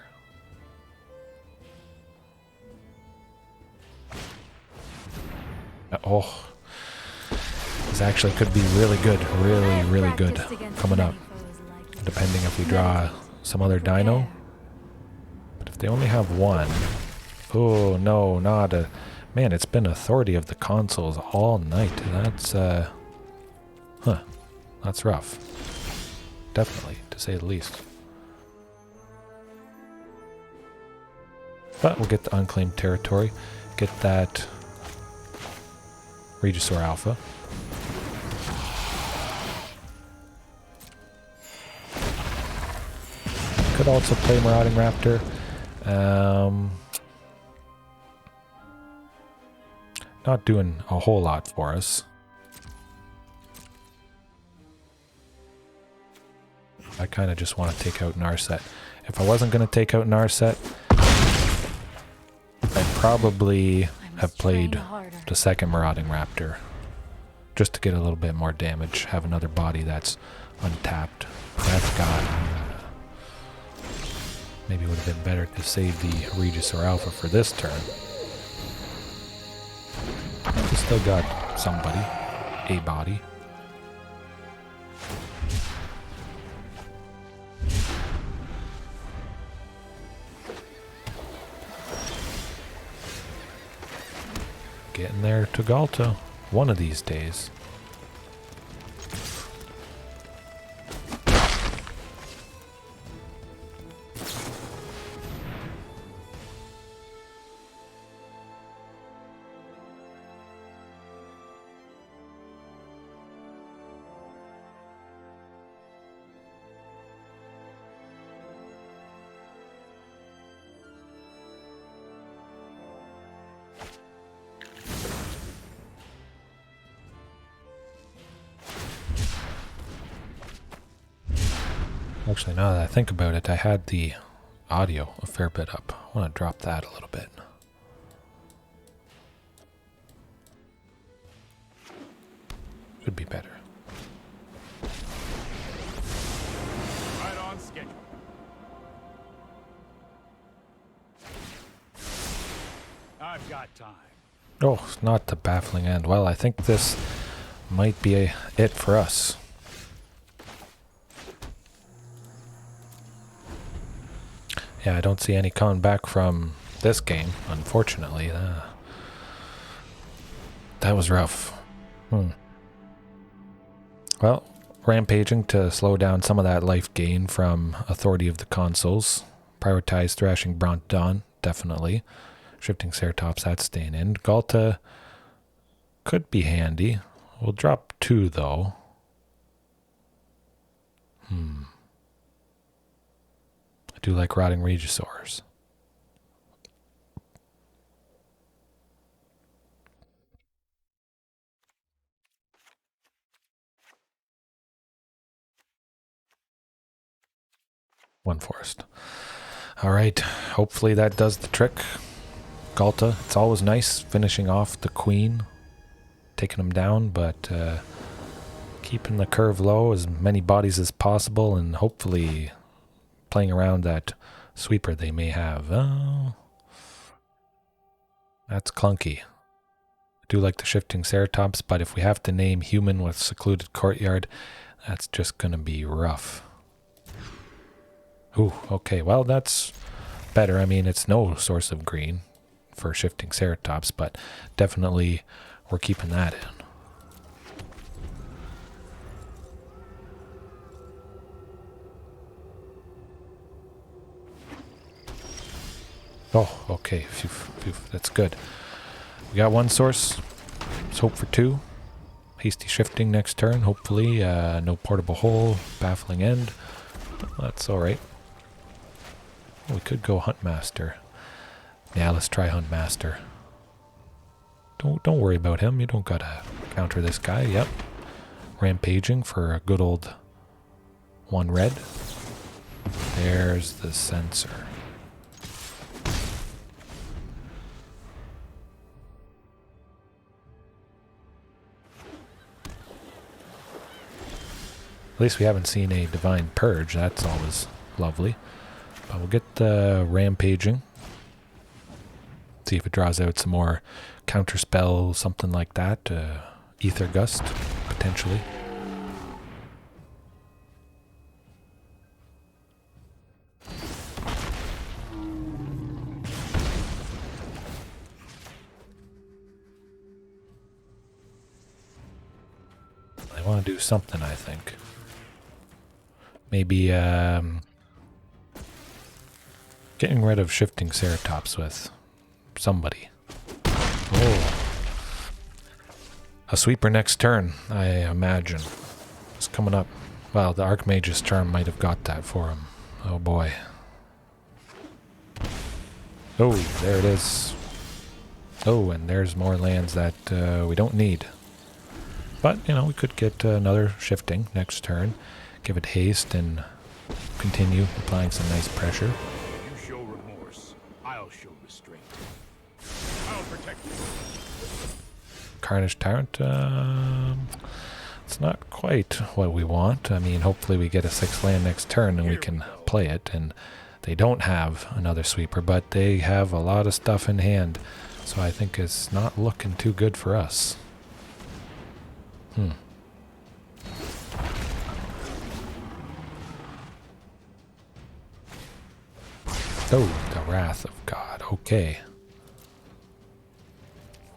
Oh, this actually could be really good, really good coming up, depending if we draw some other dino. But if they only have 1, oh no, not a, man, it's been Authority of the Consoles all night. That's, that's rough. Definitely, to say the least. But we'll get the Unclaimed Territory, get that Regisaur Alpha. Could also play Marauding Raptor. Not doing a whole lot for us. I kind of just want to take out Narset. If I wasn't going to take out Narset, I'd probably have played the second Marauding Raptor just to get a little bit more damage, have another body that's untapped. That's gone. Maybe it would have been better to save the Regisaur Alpha for this turn. We still got somebody, a body. Getting there to Ghalta one of these days. Actually, now that I think about it, I had the audio a fair bit up. I want to drop that a little bit. Should be better. Right on schedule. I've got time. Oh, not the baffling end. Well, I think this might be it for us. Yeah, I don't see any coming back from this game, unfortunately. That was rough. Well, rampaging to slow down some of that life gain from Authority of the Consoles. Prioritize Thrashing Brontodon, definitely. Shifting Ceratops, that's staying in. Ghalta could be handy. We'll drop 2, though. I do like Rotting Regisaurs. One forest. All right, hopefully that does the trick. Ghalta, it's always nice finishing off the queen, taking them down, but keeping the curve low, as many bodies as possible, and hopefully playing around that sweeper they may have. Oh, that's clunky. I do like the Shifting Ceratops, but if we have to name human with Secluded Courtyard, that's just going to be rough. Ooh, okay, well, that's better. I mean, it's no source of green for Shifting Ceratops, but definitely we're keeping that in. Oh, okay. Phew, phew, that's good. We got 1 source. Let's hope for 2. Hasty shifting next turn, hopefully. No portable hole. Baffling end. That's alright. We could go Huntmaster. Yeah, let's try Huntmaster. Don't worry about him. You don't gotta counter this guy. Yep. Rampaging for a good old 1 red. There's the sensor. At least we haven't seen a Divine Purge. That's always lovely. But we'll get the Rampaging. See if it draws out some more counterspell, something like that. Ether Gust, potentially. I want to do something, I think. Maybe getting rid of Shifting Ceratops with somebody. Oh. A sweeper next turn, I imagine. It's coming up. Well, the Archmage's turn might have got that for him. Oh boy. Oh, there it is. Oh, and there's more lands that we don't need. But, you know, we could get another Shifting next turn. Give it haste and continue applying some nice pressure. You show remorse, I'll show restraint. I'll protect you. Carnage Tyrant, it's not quite what we want. I mean, hopefully we get a 6th land next turn and we can play it. And they don't have another sweeper, but they have a lot of stuff in hand. So I think it's not looking too good for us. Oh, the Wrath of God. Okay.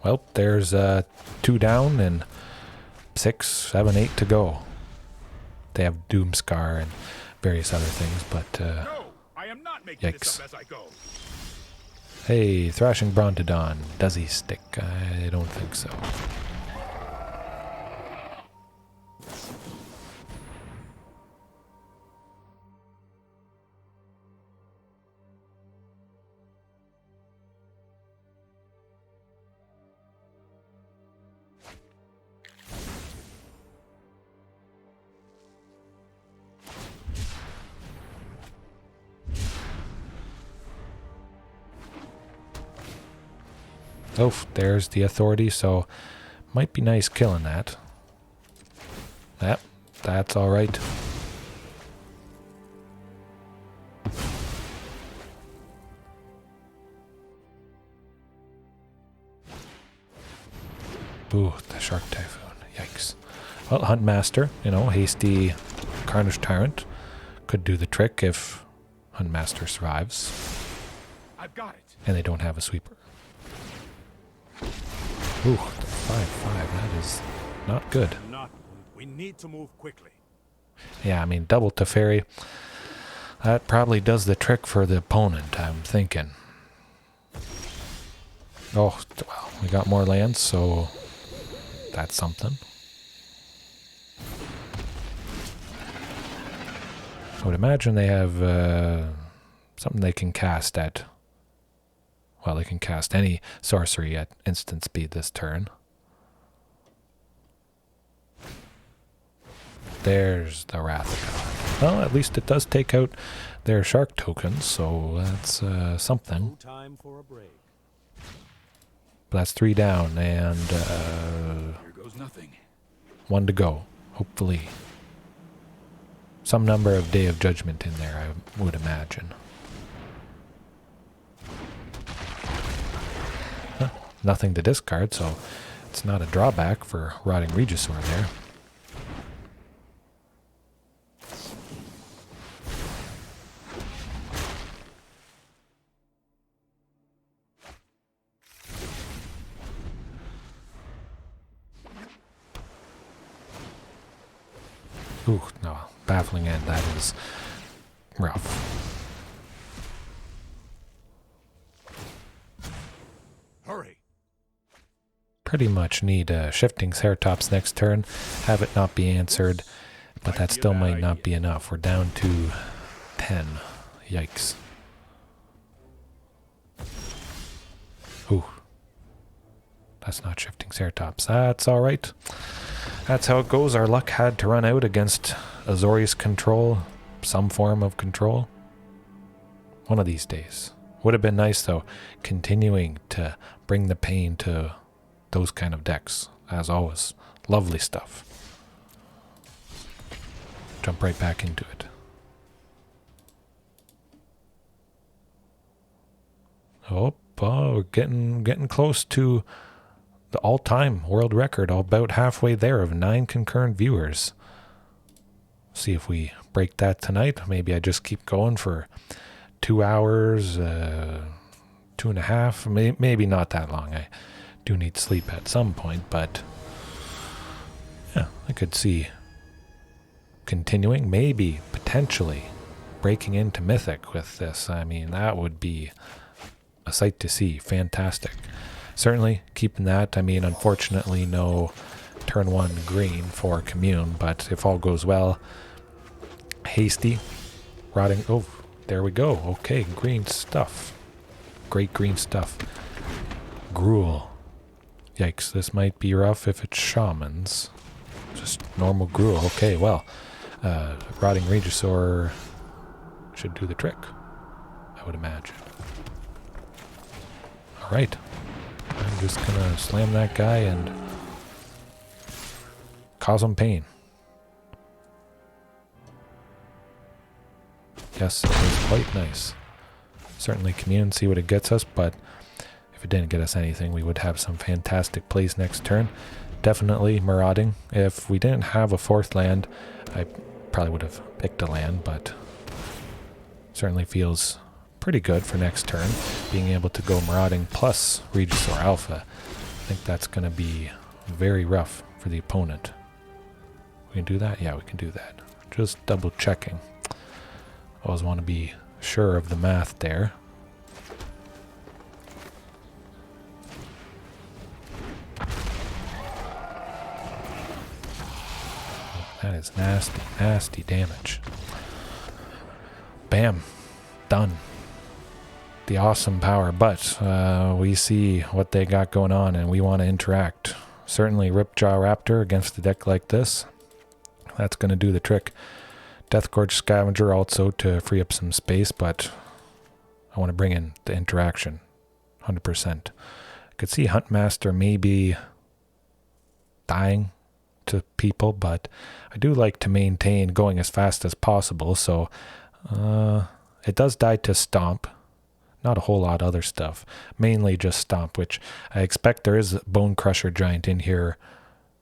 Well, there's 2 down and 6, 7, 8 to go. They have Doomscar and various other things, but No, I am not making this yikes. up as I go. Hey, Thrashing Brontodon. Does he stick? I don't think so. Oh, there's the Authority, so might be nice killing that. Yep, that's alright. Ooh, the Shark Typhoon. Yikes. Well, Huntmaster, you know, hasty Carnage Tyrant could do the trick if Huntmaster survives. I've got it. And they don't have a sweeper. Ooh, 5/5. That is not good. We need to move quickly. Yeah, I mean, double Teferi. That probably does the trick for the opponent, I'm thinking. Oh, well, we got more lands, so that's something. I would imagine they have something they can cast at... Well, they can cast any sorcery at instant speed this turn. There's the Wrath of God. Well, at least it does take out their shark tokens, so that's something. No time for a break. But that's 3 down, and Here goes nothing. 1 to go, hopefully. Some number of Day of Judgment in there, I would imagine. Huh, nothing to discard, so it's not a drawback for Rotting Regisaur there. Ooh, no, baffling end, that is rough. Hurry. Pretty much need a Shifting Ceratops next turn, have it not be answered, but that still might not be enough. We're down to 10. Yikes. Ooh. That's not Shifting Ceratops. That's alright. That's how it goes. Our luck had to run out against Azorius control. Some form of control. One of these days. Would have been nice, though, continuing to bring the pain to those kind of decks. As always. Lovely stuff. Jump right back into it. Oh, we're getting close to the all-time world record, about halfway there, of 9 concurrent viewers. See if we break that tonight. Maybe I just keep going for 2 hours, 2.5, maybe not that long. I do need sleep at some point, but yeah, I could see continuing, maybe potentially breaking into Mythic with this. I mean, that would be a sight to see. Fantastic. Certainly keeping that. I mean, unfortunately, no turn 1 green for Commune, but if all goes well, hasty, rotting. Oh, there we go. Okay, green stuff. Great green stuff. Gruel. Yikes, this might be rough if it's shamans. Just normal gruel. Okay, well, Rotting Regisaur should do the trick, I would imagine. Alright. I'm just gonna slam that guy and cause him pain. Yes, it was quite nice. Certainly Commune, see what it gets us, but if it didn't get us anything, we would have some fantastic plays next turn. Definitely Marauding. If we didn't have a 4th land, I probably would have picked a land, but certainly feels pretty good for next turn, being able to go Marauding plus Regisaur Alpha. I think that's going to be very rough for the opponent. We can do that? Yeah, we can do that. Just double checking. Always want to be sure of the math there. That is nasty, nasty damage. Bam. Done. The awesome power, but we see what they got going on and we want to interact. Certainly Ripjaw Raptor against a deck like this. That's going to do the trick. Deathgorge Scavenger also to free up some space, but I want to bring in the interaction 100%. I could see Huntmaster maybe dying to people, but I do like to maintain going as fast as possible, so it does die to Stomp. Not a whole lot of other stuff. Mainly just Stomp, which I expect there is a Bone Crusher Giant in here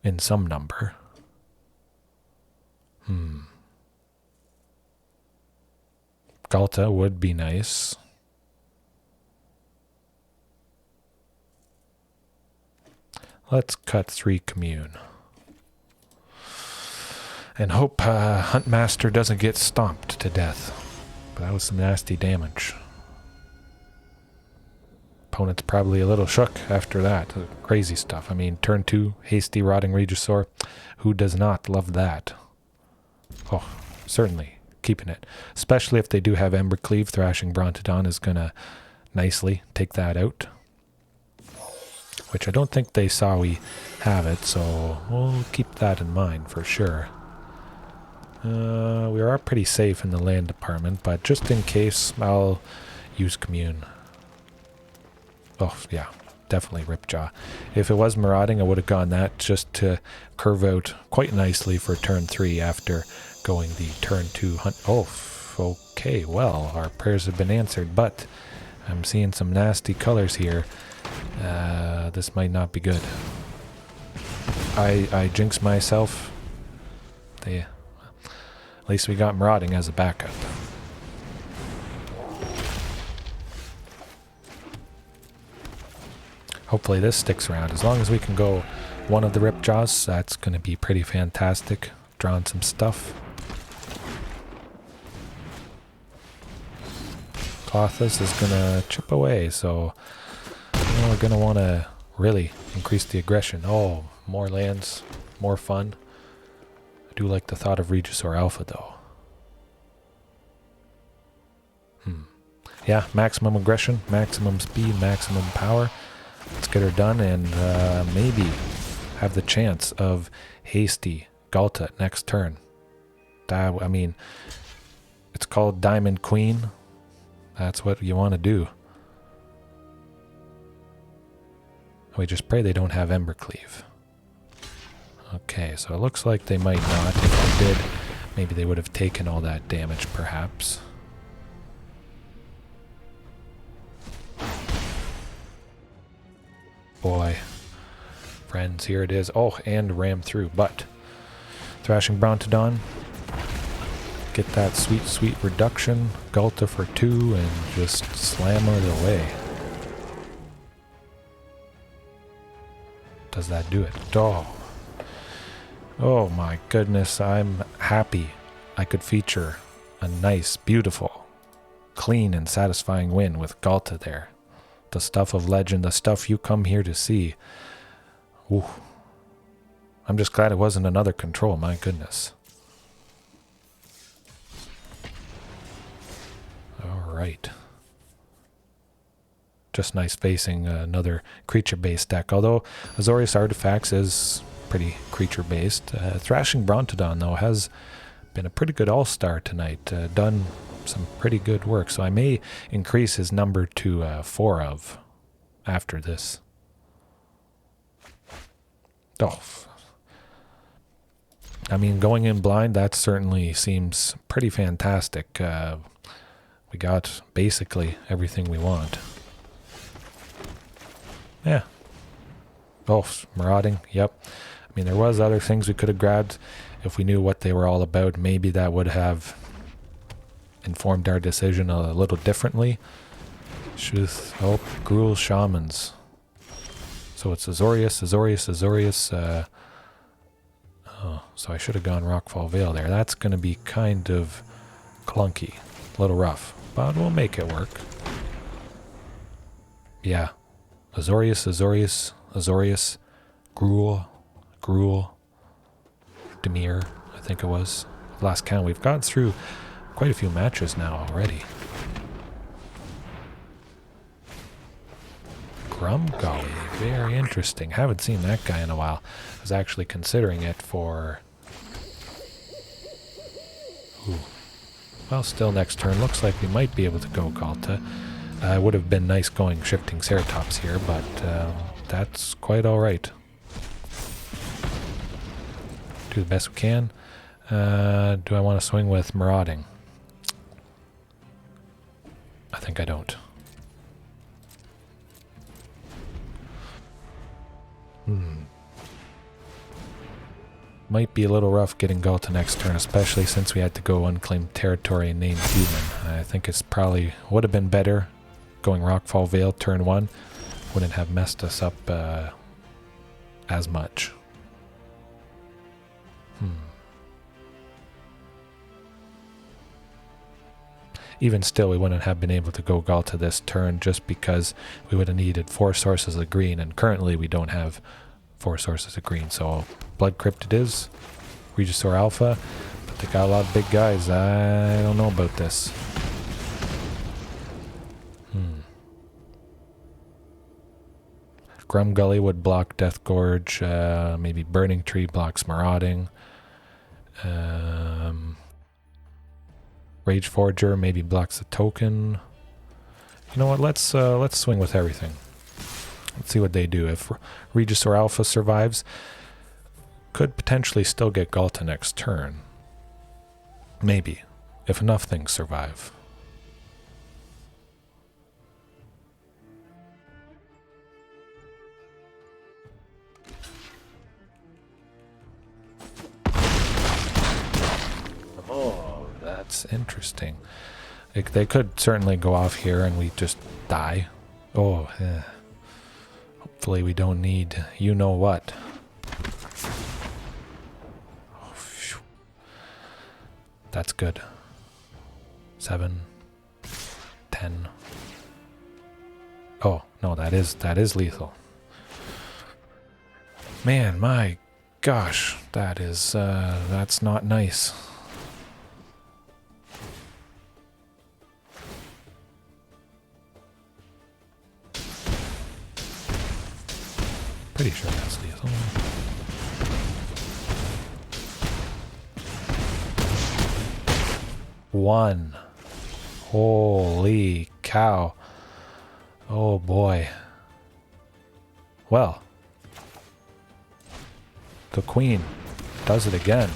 in some number. Ghalta would be nice. Let's cut 3 Commune. And hope Huntmaster doesn't get stomped to death. But that was some nasty damage. Opponent's probably a little shook after that. Crazy stuff. I mean, turn 2, hasty Rotting Regisaur. Who does not love that? Oh, certainly keeping it. Especially if they do have Embercleave. Thrashing Brontodon is going to nicely take that out. Which I don't think they saw we have it, so we'll keep that in mind for sure. We are pretty safe in the land department, but just in case, I'll use Commune. Oh, yeah, definitely Ripjaw. If it was Marauding, I would have gone that just to curve out quite nicely for turn 3 after going the turn 2 hunt. Oh, okay, well, our prayers have been answered, but I'm seeing some nasty colors here. This might not be good. I jinxed myself. At least we got Marauding as a backup. Hopefully this sticks around. As long as we can go one of the Ripjaws, that's going to be pretty fantastic. Drawing some stuff. Clothas is going to chip away, so we're going to want to really increase the aggression. Oh, more lands, more fun. I do like the thought of Regisaur Alpha, though. Yeah, maximum aggression, maximum speed, maximum power. Let's get her done and maybe have the chance of hasty Ghalta next turn. That, I mean, it's called Diamond Queen. That's what you want to do. We just pray they don't have Embercleave. Okay, so it looks like they might not. If they did, maybe they would have taken all that damage, perhaps. Boy. Friends, here it is. Oh, and ram through, but Thrashing Brontodon. Get that sweet, sweet reduction. Ghalta for 2 and just slam it away. Does that do it? Oh my goodness, I'm happy I could feature a nice, beautiful, clean and satisfying win with Ghalta there. The stuff of legend, the stuff you come here to see. Ooh. I'm just glad it wasn't another control, my goodness. Alright. Just nice facing another creature-based deck, although Azorius Artifacts is pretty creature-based. Thrashing Brontodon, though, has been a pretty good all-star tonight, done some pretty good work, so I may increase his number to 4 of after this. Oh, I mean, going in blind, that certainly seems pretty fantastic. We got basically everything we want. Yeah. Oh, Marauding, yep. I mean, there was other things we could have grabbed if we knew what they were all about. Maybe that would have informed our decision a little differently. Oh, Gruul Shamans. So it's Azorius. Oh, so I should have gone Rockfall Vale there. That's going to be kind of clunky. A little rough. But we'll make it work. Yeah. Azorius. Gruul. Demir, I think it was. Last count. We've gone through quite a few matches now already. Grumgully, very interesting. Haven't seen that guy in a while. I was actually considering it for... Ooh. Well, still next turn. Looks like we might be able to go Ghalta. It would have been nice going Shifting Ceratops here, but that's quite alright. Do the best we can. Do I want to swing with Marauding? I think I don't. Might be a little rough getting Ghalta next turn, especially since we had to go Unclaimed Territory and name Human. I think it's probably would have been better going Rockfall Vale turn 1. Wouldn't have messed us up as much. Even still, we wouldn't have been able to go Ghalta this turn just because we would have needed 4 sources of green, and currently we don't have 4 sources of green. So Blood Crypt it is, Regisaur Alpha, but they got a lot of big guys. I don't know about this. Grumgully would block Deathgorge, maybe Burning Tree blocks Marauding. Rage Forger maybe blocks a token. You know what? Let's swing with everything. Let's see what they do. If Regisaur Alpha survives, could potentially still get Ghalta next turn. Maybe, if enough things survive. Oh, that's interesting. They could certainly go off here and we just die. Oh, yeah. Hopefully we don't need you know what. Oh, that's good. 7, 10. Oh, no, that is lethal. Man, my gosh, that's not nice. Pretty sure that's lethal. One. Holy cow. Oh boy. Well. The queen does it again.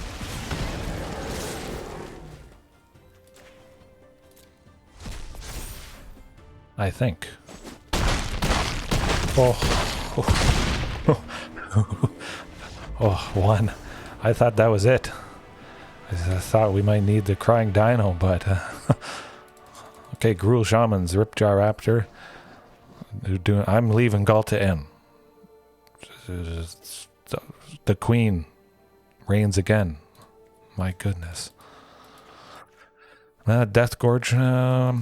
I think. Oh. Oh, one. I thought that was it. I thought we might need the Crying Dino, but... okay, Gruul Shamans, Ripjaw Raptor. I'm leaving Ghalta in. The queen reigns again. My goodness. Deathgorge,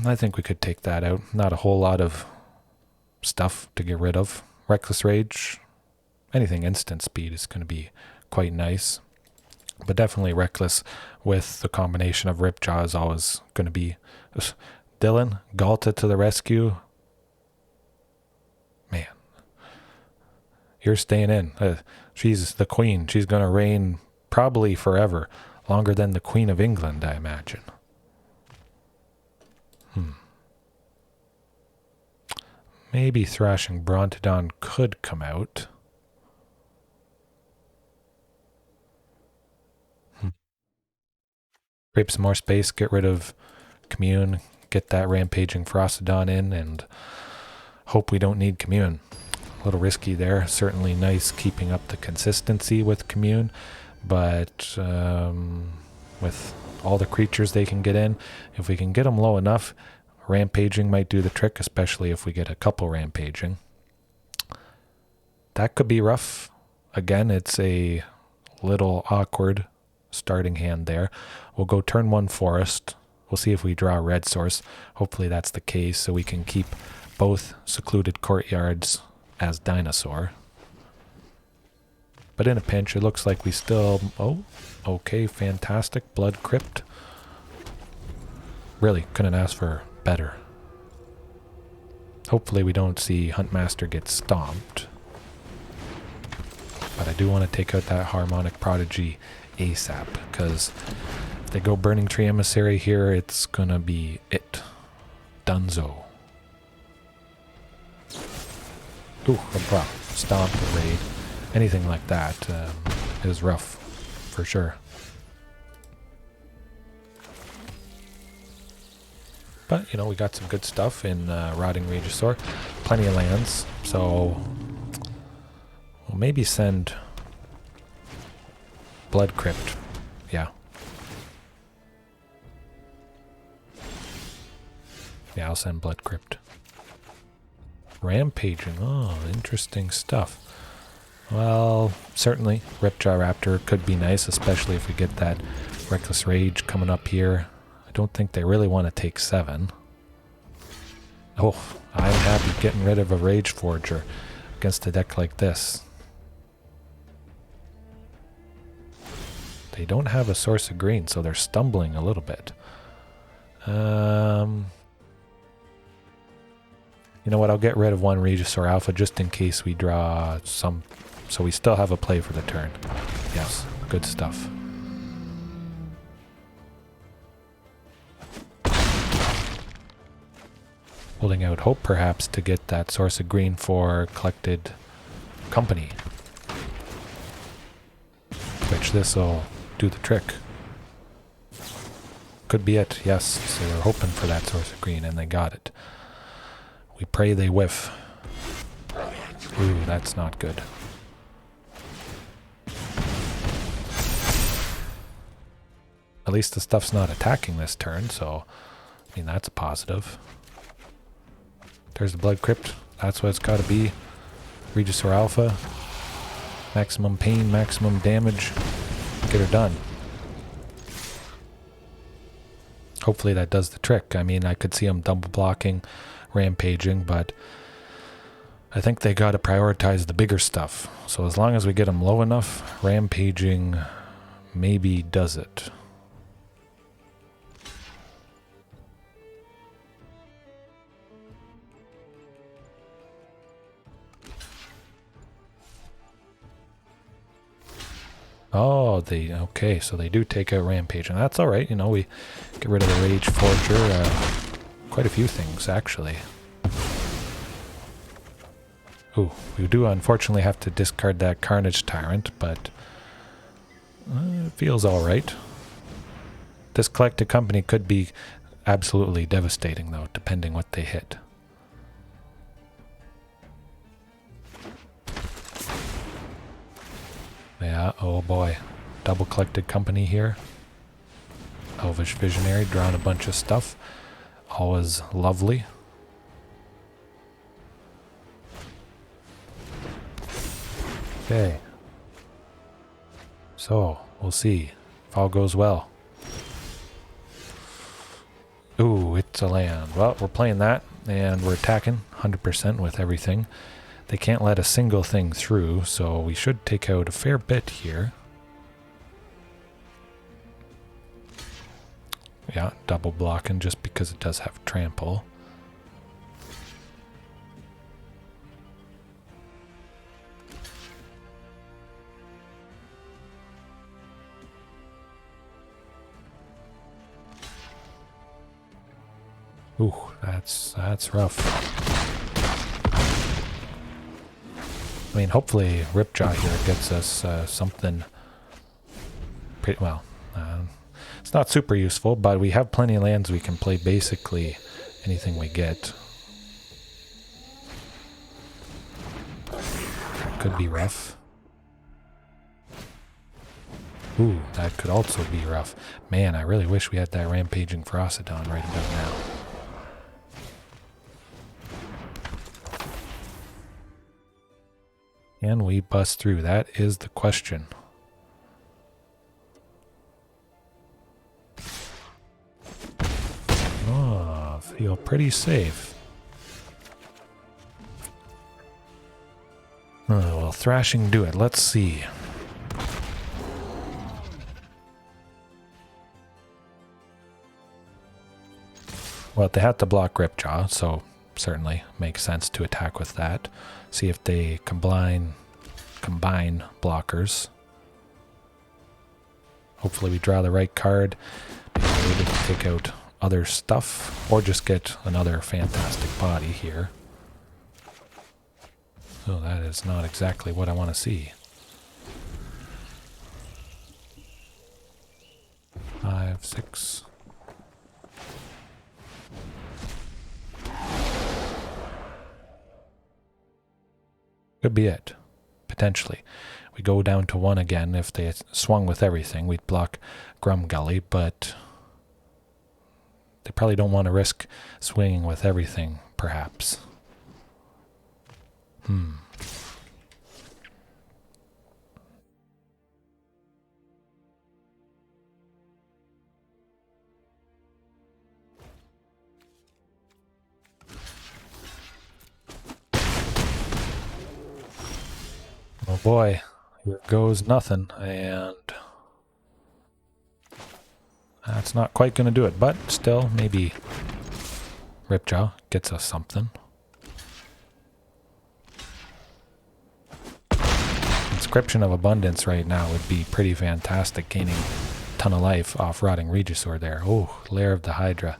I think we could take that out. Not a whole lot of stuff to get rid of. Reckless Rage, anything instant speed is going to be quite nice. But definitely Reckless with the combination of Ripjaw is always going to be... Dylan, Ghalta to the rescue. Man. You're staying in. She's the queen. She's going to reign probably forever. Longer than the Queen of England, I imagine. Maybe Thrashing Brontodon could come out. Rape some more space, get rid of Commune, get that Rampaging Frostodon in, and hope we don't need Commune. A little risky there. Certainly nice keeping up the consistency with Commune, but with all the creatures they can get in, if we can get them low enough, Rampaging might do the trick, especially if we get a couple Rampaging. That could be rough. Again, it's a little awkward starting hand there. We'll go turn 1 Forest. We'll see if we draw a red source. Hopefully that's the case, so we can keep both Secluded Courtyards as Dinosaur. But in a pinch, it looks like we still... Oh, okay, fantastic. Blood Crypt. Really, couldn't ask for better. Hopefully we don't see Huntmaster get stomped. But I do want to take out that Harmonic Prodigy ASAP, because if they go Burning Tree Emissary here, it's gonna be it. Dunzo. Ooh, wow. Stomp, raid. Anything like that is rough, for sure. But, you know, we got some good stuff in Rotting Regisaur. Plenty of lands, so we'll maybe send Blood Crypt. Yeah. Yeah, I'll send Blood Crypt. Rampaging. Oh, interesting stuff. Well, certainly Ripjaw Raptor could be nice, especially if we get that Reckless Rage coming up here. I don't think they really want to take 7. Oh, I'm happy getting rid of a Rage Forger against a deck like this. They don't have a source of green, so they're stumbling a little bit. You know what, I'll get rid of 1 Regisaur Alpha just in case we draw some, so we still have a play for the turn. Yes, good stuff. Holding out hope perhaps to get that source of green for Collected Company. Which this will do the trick. Could be it, yes. So we're hoping for that source of green and they got it. We pray they whiff. Ooh, that's not good. At least the stuff's not attacking this turn, so I mean that's a positive. There's the Blood Crypt. That's what it's got to be. Regisaur Alpha. Maximum pain, maximum damage. Get her done. Hopefully that does the trick. I mean, I could see them double blocking, rampaging, but I think they got to prioritize the bigger stuff. So as long as we get them low enough, rampaging maybe does it. Oh, okay, so they do take out Rampage, and that's alright, you know, we get rid of the Rage Forger, quite a few things, actually. Ooh, we do unfortunately have to discard that Carnage Tyrant, but it feels alright. This Collected Company could be absolutely devastating, though, depending what they hit. Yeah, oh boy. Double Collected Company here. Elvish Visionary drawing a bunch of stuff. Always lovely. Okay. So, we'll see if all goes well. Ooh, it's a land. Well, we're playing that, and we're attacking 100% with everything. They can't let a single thing through, so we should take out a fair bit here. Yeah, double blocking just because it does have trample. Ooh, that's rough. I mean, hopefully Ripjaw here gets us something pretty well. It's not super useful, but we have plenty of lands we can play basically anything we get. Could be rough. Ooh, that could also be rough. Man, I really wish we had that Rampaging Ferocidon right about now. Can we bust through? That is the question. Oh, feel pretty safe. Oh, well, Thrashing do it. Let's see. Well, they had to block Ripjaw, so certainly makes sense to attack with that. See if they combine blockers. Hopefully we draw the right card. Maybe we're able to take out other stuff, or just get another fantastic body here. Oh, that is not exactly what I want to see. 5, 6. Could be it, potentially. We go down to 1 again. If they swung with everything, we'd block Grumgully, but they probably don't want to risk swinging with everything, perhaps. Oh boy, here goes nothing, and that's not quite going to do it, but still, maybe Ripjaw gets us something. Inscription of Abundance right now would be pretty fantastic, gaining a ton of life off Rotting Regisaur there. Oh, Lair of the Hydra.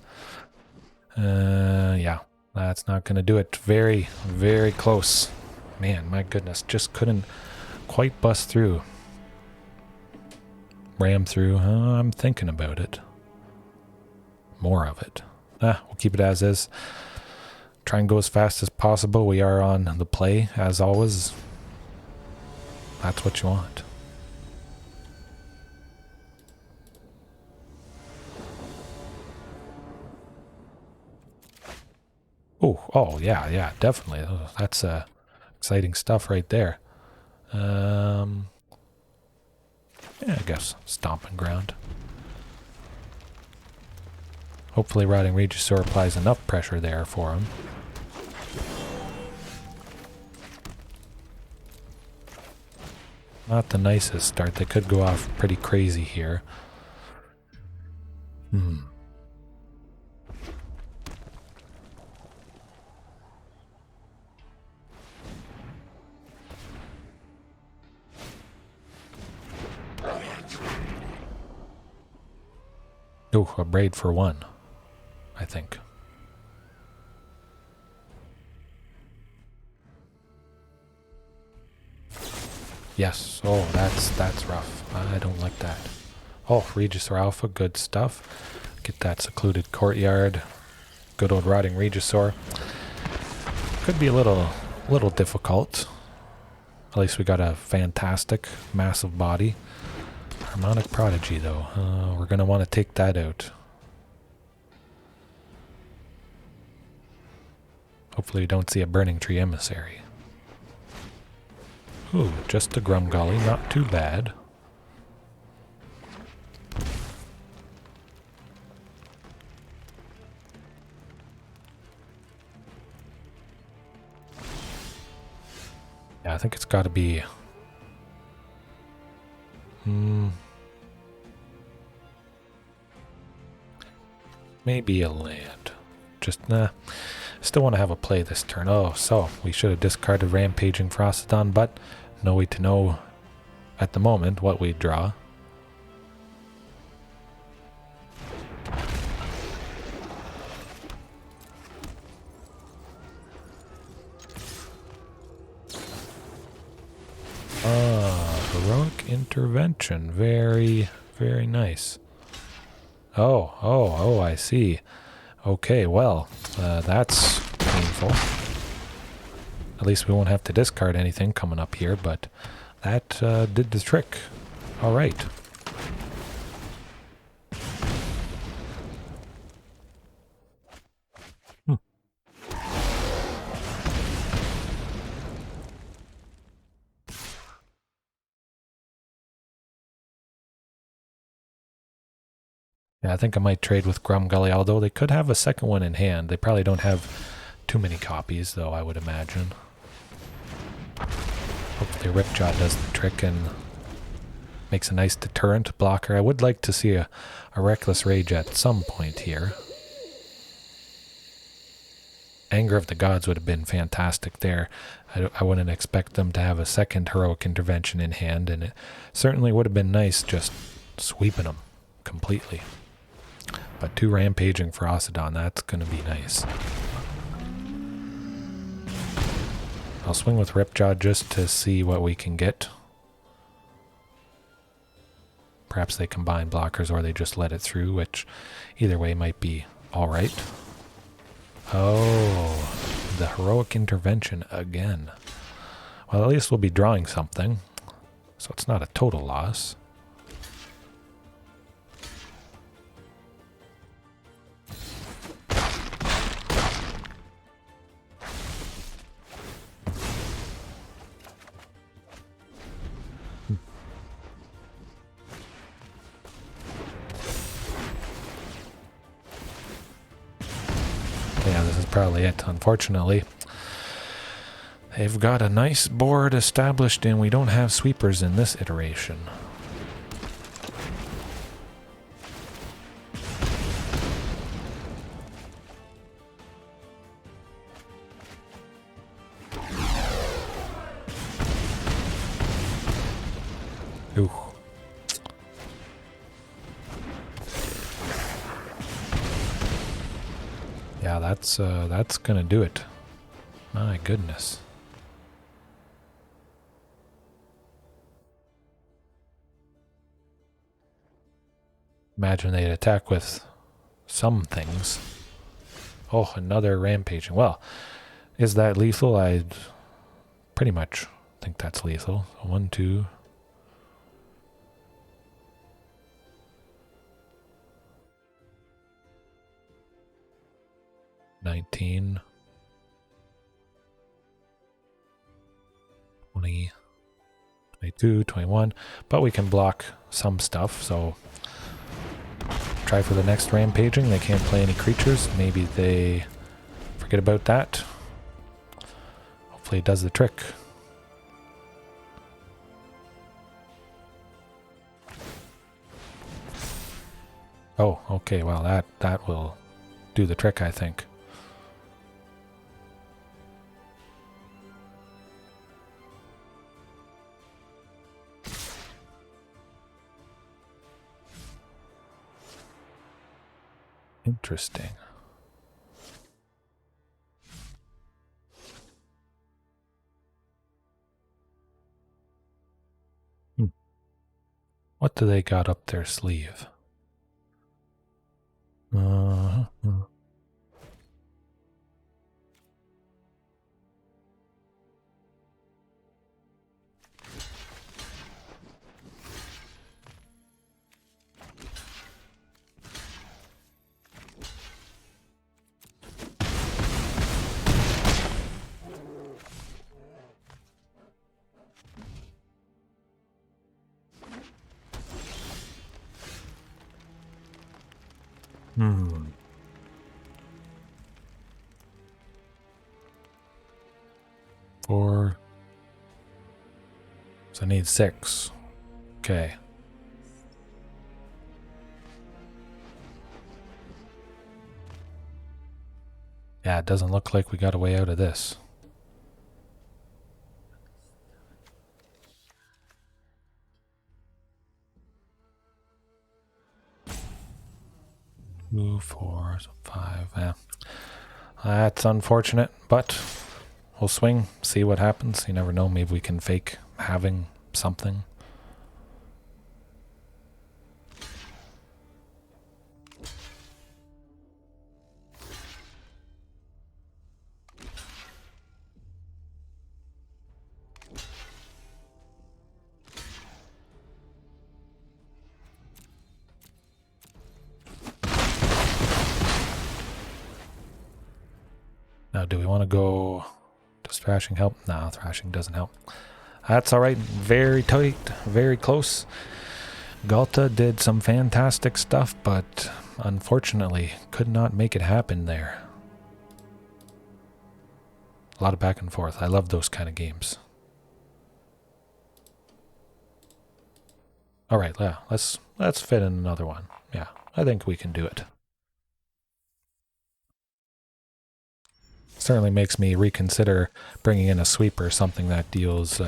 Yeah, that's not going to do it. Very, very close. Man, my goodness, just couldn't quite bust through. Ram through. I'm thinking about it. More of it. We'll keep it as is. Try and go as fast as possible. We are on the play, as always. That's what you want. Oh, yeah, definitely. That's exciting stuff right there. Yeah, I guess Stomping Ground. Hopefully Rotting Regisaur applies enough pressure there for him. Not the nicest start. They could go off pretty crazy here. Oh, a braid for 1, I think. Yes. Oh, that's rough. I don't like that. Oh, Regisaur Alpha, good stuff. Get that Secluded Courtyard. Good old Rotting Regisaur. Could be a little difficult. At least we got a fantastic, massive body. Harmonic Prodigy, though. We're going to want to take that out. Hopefully we don't see a Burning Tree Emissary. Ooh, just a Grumgully, not too bad. Yeah, I think it's got to be... maybe a land. Just, nah. Still want to have a play this turn. Oh, so we should have discarded Rampaging Frostodon, but no way to know at the moment what we'd draw. Heroic Intervention. Very, very nice. Oh, I see. Okay, well, that's painful. At least we won't have to discard anything coming up here, but that did the trick. All right. Yeah, I think I might trade with Grumgully, although they could have a second one in hand. They probably don't have too many copies, though, I would imagine. Hopefully Ripjaw does the trick and makes a nice deterrent blocker. I would like to see a Reckless Rage at some point here. Anger of the Gods would have been fantastic there. I wouldn't expect them to have a second Heroic Intervention in hand, and it certainly would have been nice just sweeping them completely. But 2 Rampaging Frostodon, that's going to be nice. I'll swing with Ripjaw just to see what we can get. Perhaps they combine blockers or they just let it through, which either way might be alright. Oh, the Heroic Intervention again. Well, at least we'll be drawing something, so it's not a total loss. Yeah, this is probably it, unfortunately. They've got a nice board established and we don't have sweepers in this iteration. Ooh. Yeah, that's gonna do it. My goodness. Imagine they'd attack with some things. Oh, another Rampaging. Well, is that lethal? I pretty much think that's lethal. So 1, 2. $19, 20, 22, 21, but we can block some stuff, so try for the next Rampaging. They can't play any creatures. Maybe they forget about that. Hopefully it does the trick. Oh, okay, well that will do the trick, I think. Interesting. What do they got up their sleeve? Uh-huh. Four. So I need 6. Okay. Yeah, it doesn't look like we got a way out of this. Two, 4, 5. Yeah. That's unfortunate, but we'll swing, see what happens. You never know, maybe we can fake having something. Now, do we want to go... Does thrashing help? No, thrashing doesn't help. That's alright. Very tight. Very close. Ghalta did some fantastic stuff, but unfortunately could not make it happen there. A lot of back and forth. I love those kind of games. Alright, yeah, let's fit in another one. Yeah, I think we can do it. Certainly makes me reconsider bringing in a sweeper, something that deals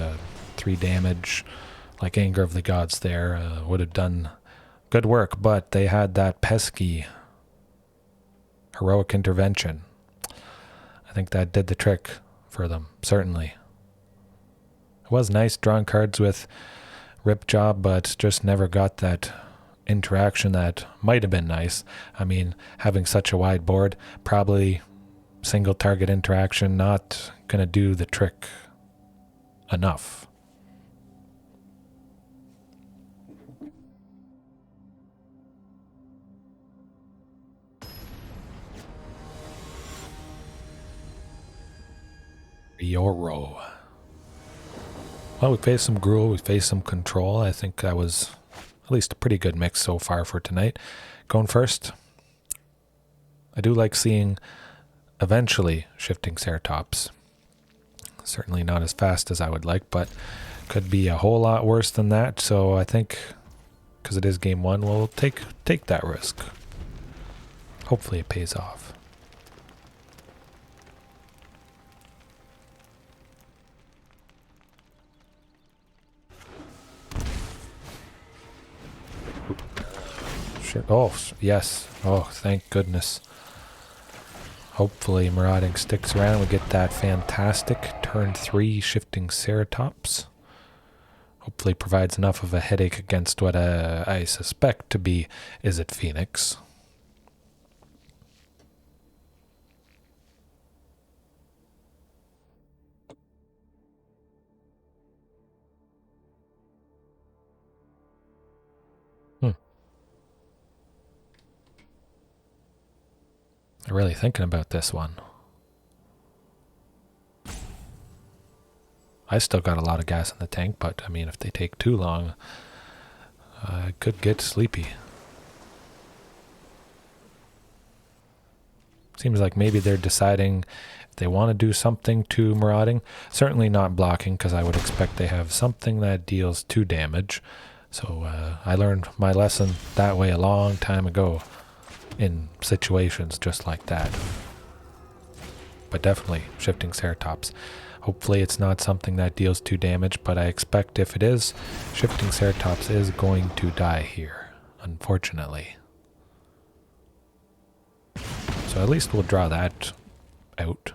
3 damage, like Anger of the Gods there. Would have done good work, but they had that pesky heroic intervention. I think that did the trick for them, certainly. It was nice drawing cards with Rip Job, but just never got that interaction that might have been nice. I mean, having such a wide board, probably single target interaction not gonna do the trick enough. Yoro. Well, we faced some Gruul, we faced some Control. I think that was at least a pretty good mix so far for tonight. Going first, I do like seeing eventually Shifting Ceratops. Certainly not as fast as I would like, but could be a whole lot worse than that. So I think, because it is game 1, we'll take that risk. Hopefully it pays off. Shit. Oh, yes. Oh, thank goodness. Hopefully Marauding sticks around. We get that fantastic turn 3 Shifting Ceratops. Hopefully provides enough of a headache against what I suspect to be Izzet Phoenix. I'm really thinking about this one. I still got a lot of gas in the tank, but I mean, if they take too long, I could get sleepy. Seems like maybe they're deciding if they want to do something to Marauding. Certainly not blocking, because I would expect they have something that deals 2 damage. So I learned my lesson that way a long time ago in situations just like that. But definitely Shifting Ceratops. Hopefully it's not something that deals 2 damage, but I expect if it is, Shifting Ceratops is going to die here, unfortunately. So at least we'll draw that out.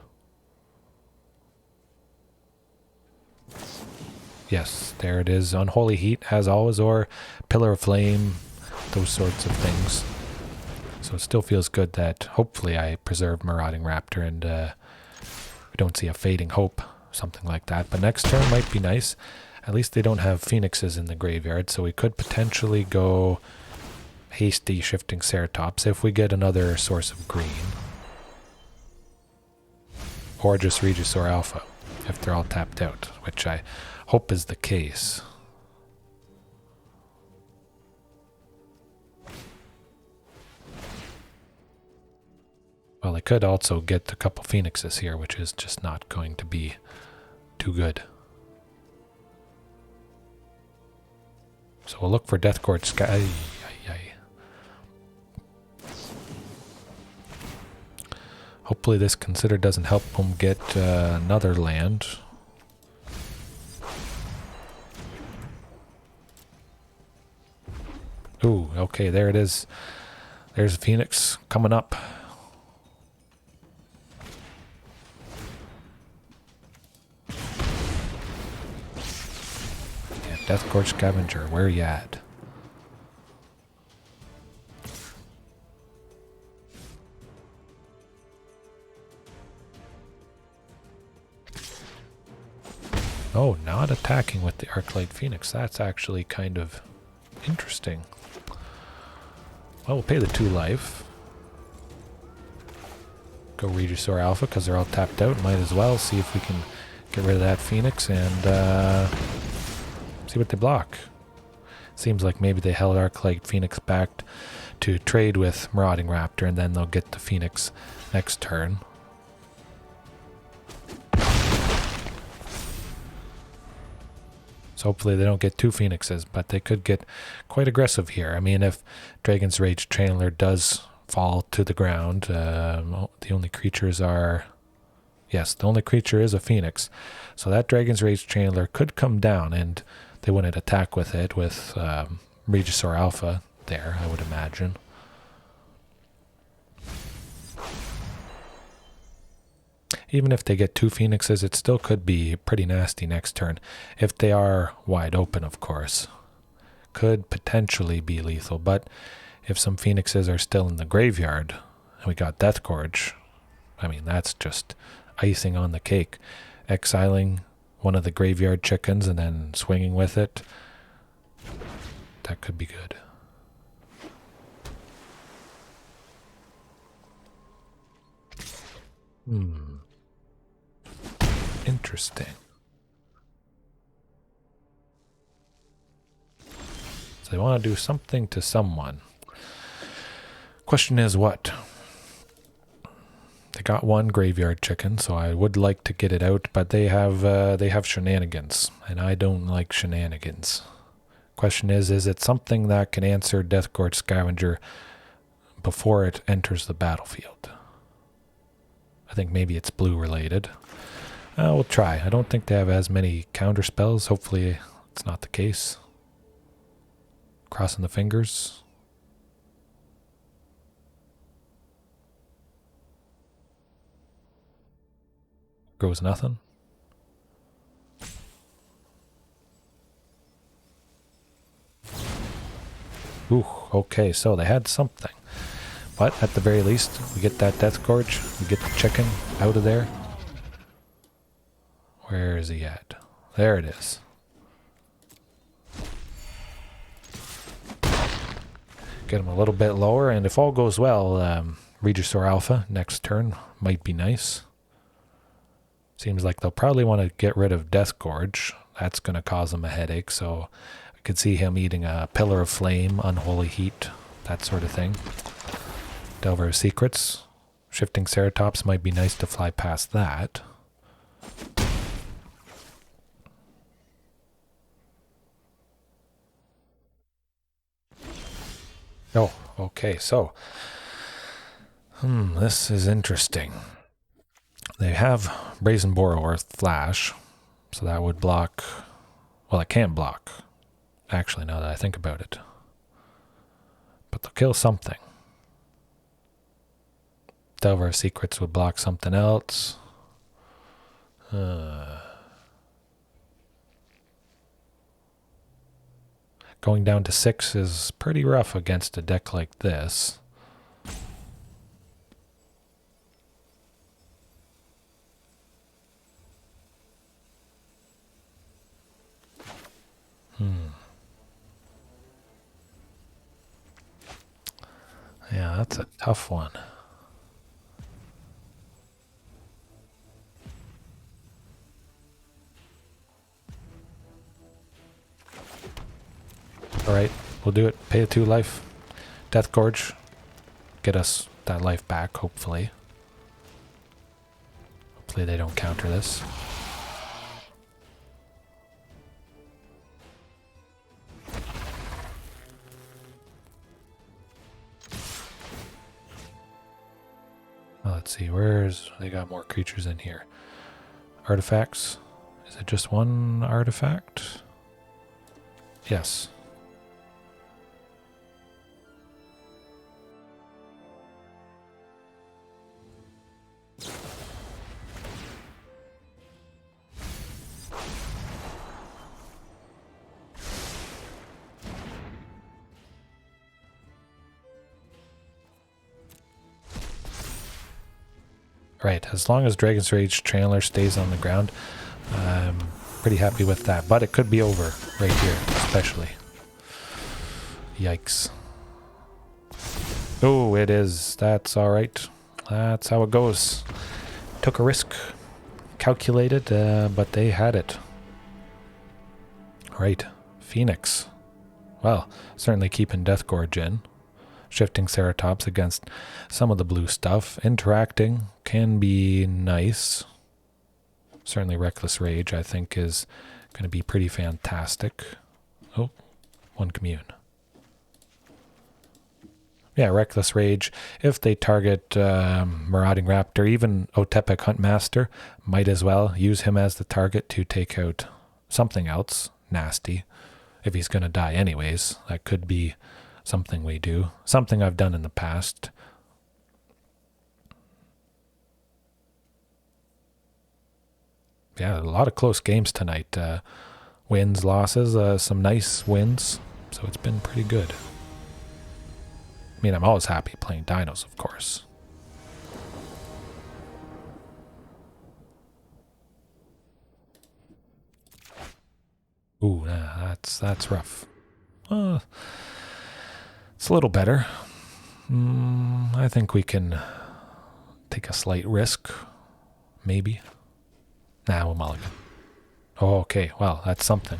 Yes, there it is. Unholy Heat, as always, or Pillar of Flame, those sorts of things. So it still feels good that hopefully I preserve Marauding Raptor and we don't see a Fading Hope, something like that. But next turn might be nice. At least they don't have Phoenixes in the graveyard, so we could potentially go hasty Shifting Ceratops if we get another source of green. Or just Regisaur Alpha if they're all tapped out, which I hope is the case. Well, I could also get a couple Phoenixes here, which is just not going to be too good. So we'll look for Deathgorge Scavenger. Hopefully this Consider doesn't help them get another land. Ooh, okay, there it is. There's a Phoenix coming up. Yeah, Deathgorge Scavenger, where you at? Oh, not attacking with the Arclight Phoenix. That's actually kind of interesting. Well, we'll pay the 2 life. Go Regisaur Alpha because they're all tapped out. Might as well see if we can get rid of that Phoenix and see what they block. Seems like maybe they held Arclight Phoenix back to trade with Marauding Raptor and then they'll get the Phoenix next turn. So hopefully they don't get 2 Phoenixes, but they could get quite aggressive here. I mean, if Dragon's Rage Channeler does fall to the ground, the only creatures are... Yes, the only creature is a Phoenix. So that Dragon's Rage Channeler could come down, and they wouldn't attack with it with Regisaur Alpha there, I would imagine. Even if they get 2 Phoenixes, it still could be pretty nasty next turn. If they are wide open, of course. Could potentially be lethal, but if some Phoenixes are still in the graveyard, and we got Deathgorge, I mean, that's just icing on the cake. Exiling one of the graveyard chickens and then swinging with it, that could be good. Interesting. So they want to do something to someone. Question is what? They got 1 graveyard chicken, so I would like to get it out, but they have shenanigans, and I don't like shenanigans. Question is it something that can answer Deathgorge Scavenger before it enters the battlefield? I think maybe it's blue related. We'll try. I don't think they have as many counter spells. Hopefully it's not the case. Crossing the fingers. Goes nothing. Ooh, okay, so they had something. But at the very least, we get that Deathgorge. We get the chicken out of there. Where is he at? There it is. Get him a little bit lower, and if all goes well, Regisaur Alpha next turn might be nice. Seems like they'll probably want to get rid of Deathgorge. That's going to cause them a headache, so I could see him eating a Pillar of Flame, Unholy Heat, that sort of thing. Delver of Secrets. Shifting Ceratops might be nice to fly past that. Oh, okay, so this is interesting. They have Brazen Borrower Flash, so that would block... Well, it can't block, actually, now that I think about it. But they'll kill something. Delver of Secrets would block something else. Going down to 6 is pretty rough against a deck like this. Yeah, that's a tough one. Alright, we'll do it. Pay a 2 life. Deathgorge. Get us that life back, hopefully. Hopefully they don't counter this. Well, let's see, they got more creatures in here. Artifacts. Is it just one artifact? Yes. Right, as long as Dragon's Rage Channeler stays on the ground, I'm pretty happy with that. But it could be over right here, especially. Yikes. Oh, it is. That's alright. That's how it goes. Took a risk. Calculated, but they had it. Right, Phoenix. Well, certainly keeping Deathgorge in. Shifting Ceratops against some of the blue stuff. Interacting can be nice. Certainly Reckless Rage, I think, is going to be pretty fantastic. Oh, 1 Commune. Yeah, Reckless Rage. If they target Marauding Raptor, even Otepec Huntmaster, might as well use him as the target to take out something else nasty. If he's going to die anyways, that could be something we do. Something I've done in the past. Yeah, a lot of close games tonight. Wins, losses, some nice wins. So it's been pretty good. I mean, I'm always happy playing Dinos, of course. Ooh, that's rough. It's a little better. I think we can take a slight risk. Maybe. Nah, we'll mulligan. Oh, okay. Well, that's something.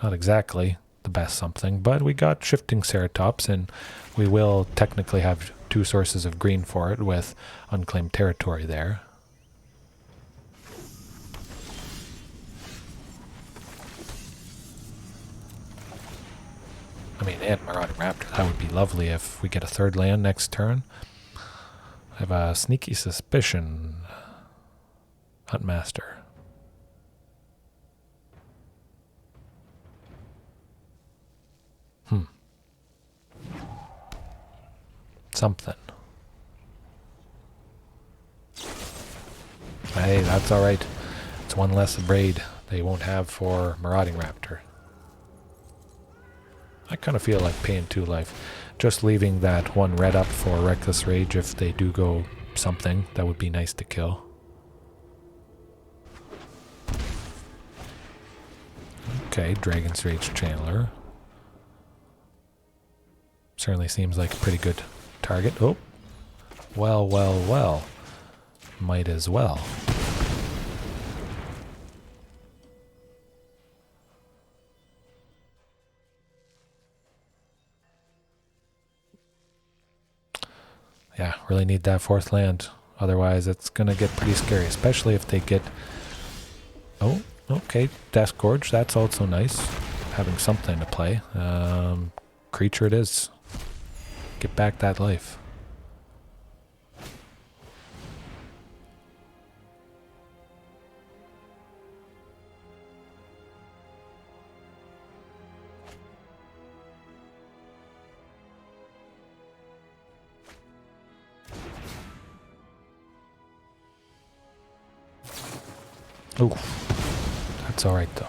Not exactly the best something, but we got Shifting Ceratops, and we will technically have 2 sources of green for it with Unclaimed Territory there. I mean, and Marauding Raptor. That would be lovely if we get a 3rd land next turn. I have a sneaky suspicion. Huntmaster. Something. Hey, that's alright. It's 1 less braid they won't have for Marauding Raptor. I kind of feel like paying 2 life. Just leaving that 1 red up for Reckless Rage if they do go something. That would be nice to kill. Okay, Dragon's Rage Channeler. Certainly seems like a pretty good target. Oh. Well. Might as well. Yeah, really need that 4th land. Otherwise, it's going to get pretty scary, especially if they get... Oh, okay. Deathgorge, that's also nice. Having something to play. Creature it is. Get back that life. Ooh, that's alright though.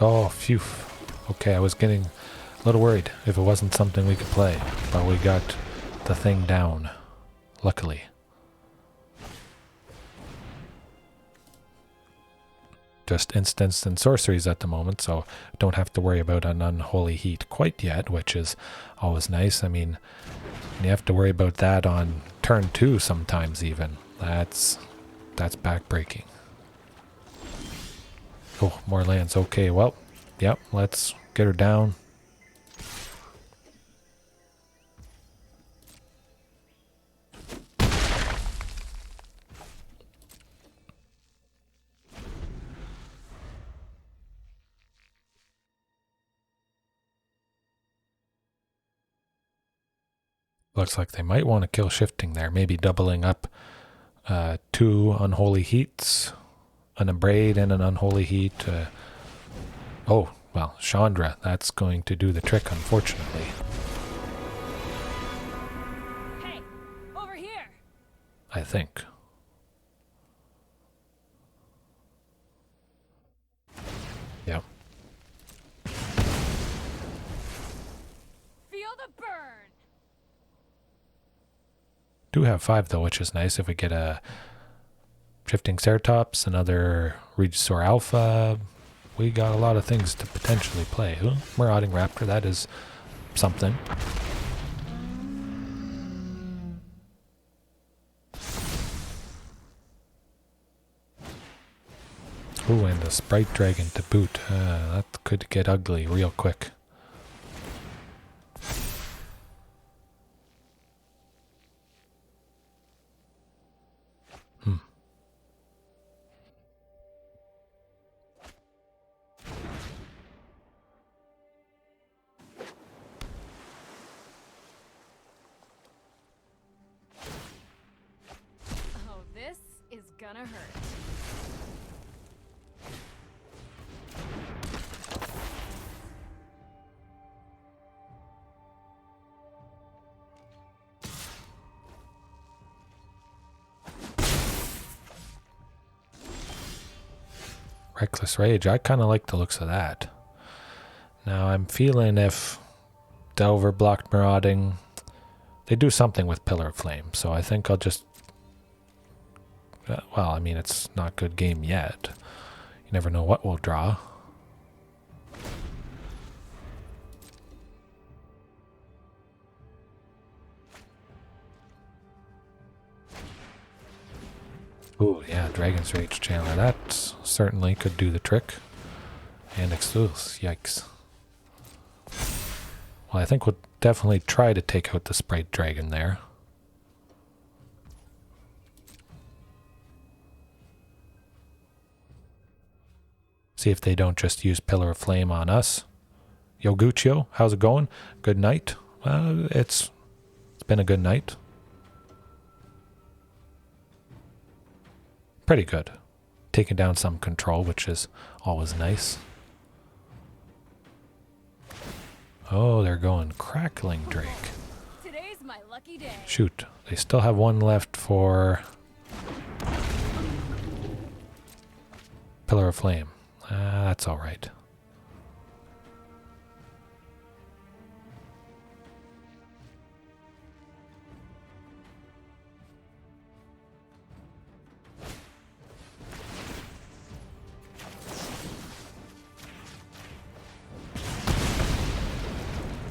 Oh, phew. Okay, I was getting a little worried if it wasn't something we could play, but we got the thing down, luckily. Just instants and sorceries at the moment, so don't have to worry about an unholy heat quite yet, which is always nice. I mean, you have to worry about that on turn 2 sometimes even. That's backbreaking. Oh, more lands. Okay, well, yep, let's get her down. Looks like they might want to kill Shifting there, maybe doubling up 2 Unholy Heats, an Abrade and an Unholy Heat. Oh, well, Chandra, that's going to do the trick, unfortunately. Hey, over here! I think. Yep. Feel the burn! Do have 5 though, which is nice. If we get a Shifting Ceratops, another Regisaur Alpha, we got a lot of things to potentially play. Ooh, Marauding Raptor, that is something. Ooh, and the Sprite Dragon to boot. That could get ugly real quick. Oh, this is gonna hurt. Reckless Rage, I kind of like the looks of that. Now I'm feeling if Delver blocked Marauding, they do something with Pillar of Flame, so I think I'll just... well, I mean, it's not good game yet. You never know what we'll draw. Ooh, yeah, Dragon's Rage Chandler. That certainly could do the trick. And Exodus, yikes. Well, I think we'll definitely try to take out the Sprite Dragon there. See if they don't just use Pillar of Flame on us. Yo, Guccio, how's it going? Good night? Well, it's been a good night. Pretty good. Taking down some control, which is always nice. Oh, they're going Crackling Drake. Today's my lucky day. Shoot, they still have 1 left for Pillar of Flame. That's all right.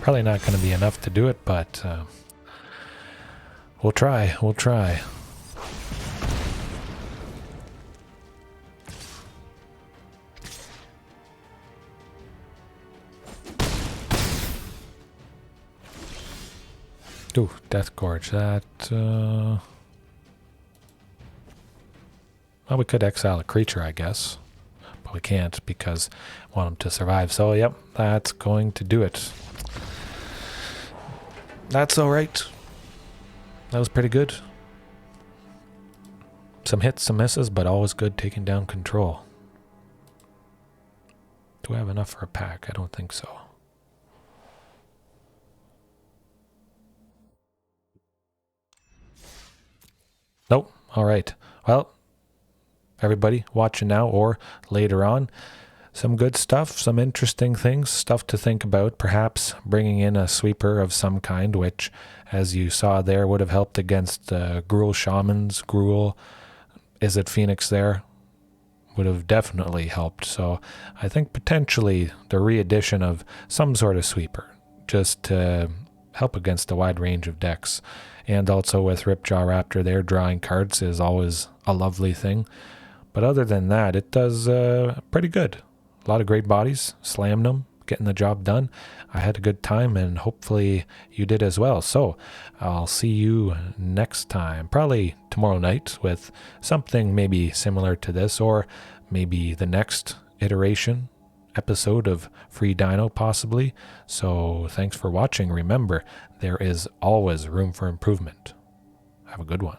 Probably not going to be enough to do it, but we'll try. We'll try. Ooh, Deathgorge. That. Well, we could exile a creature, I guess. But we can't because we want him to survive. So, yep, that's going to do it. That's alright. That was pretty good. Some hits, some misses, but always good taking down control. Do I have enough for a pack? I don't think so. Nope. Alright. Well, everybody watching now or later on. Some good stuff, some interesting things, stuff to think about, perhaps bringing in a sweeper of some kind, which, as you saw there, would have helped against Gruul Shamans. Gruul, is it Phoenix there? Would have definitely helped. So I think potentially the re-addition of some sort of sweeper, just to help against a wide range of decks. And also with Ripjaw Raptor there, drawing cards is always a lovely thing. But other than that, it does pretty good. A lot of great bodies, slammed them, getting the job done. I had a good time, and hopefully you did as well. So I'll see you next time, probably tomorrow night, with something maybe similar to this, or maybe the next iteration episode of Free Dino possibly. So thanks for watching. Remember, there is always room for improvement. Have a good one.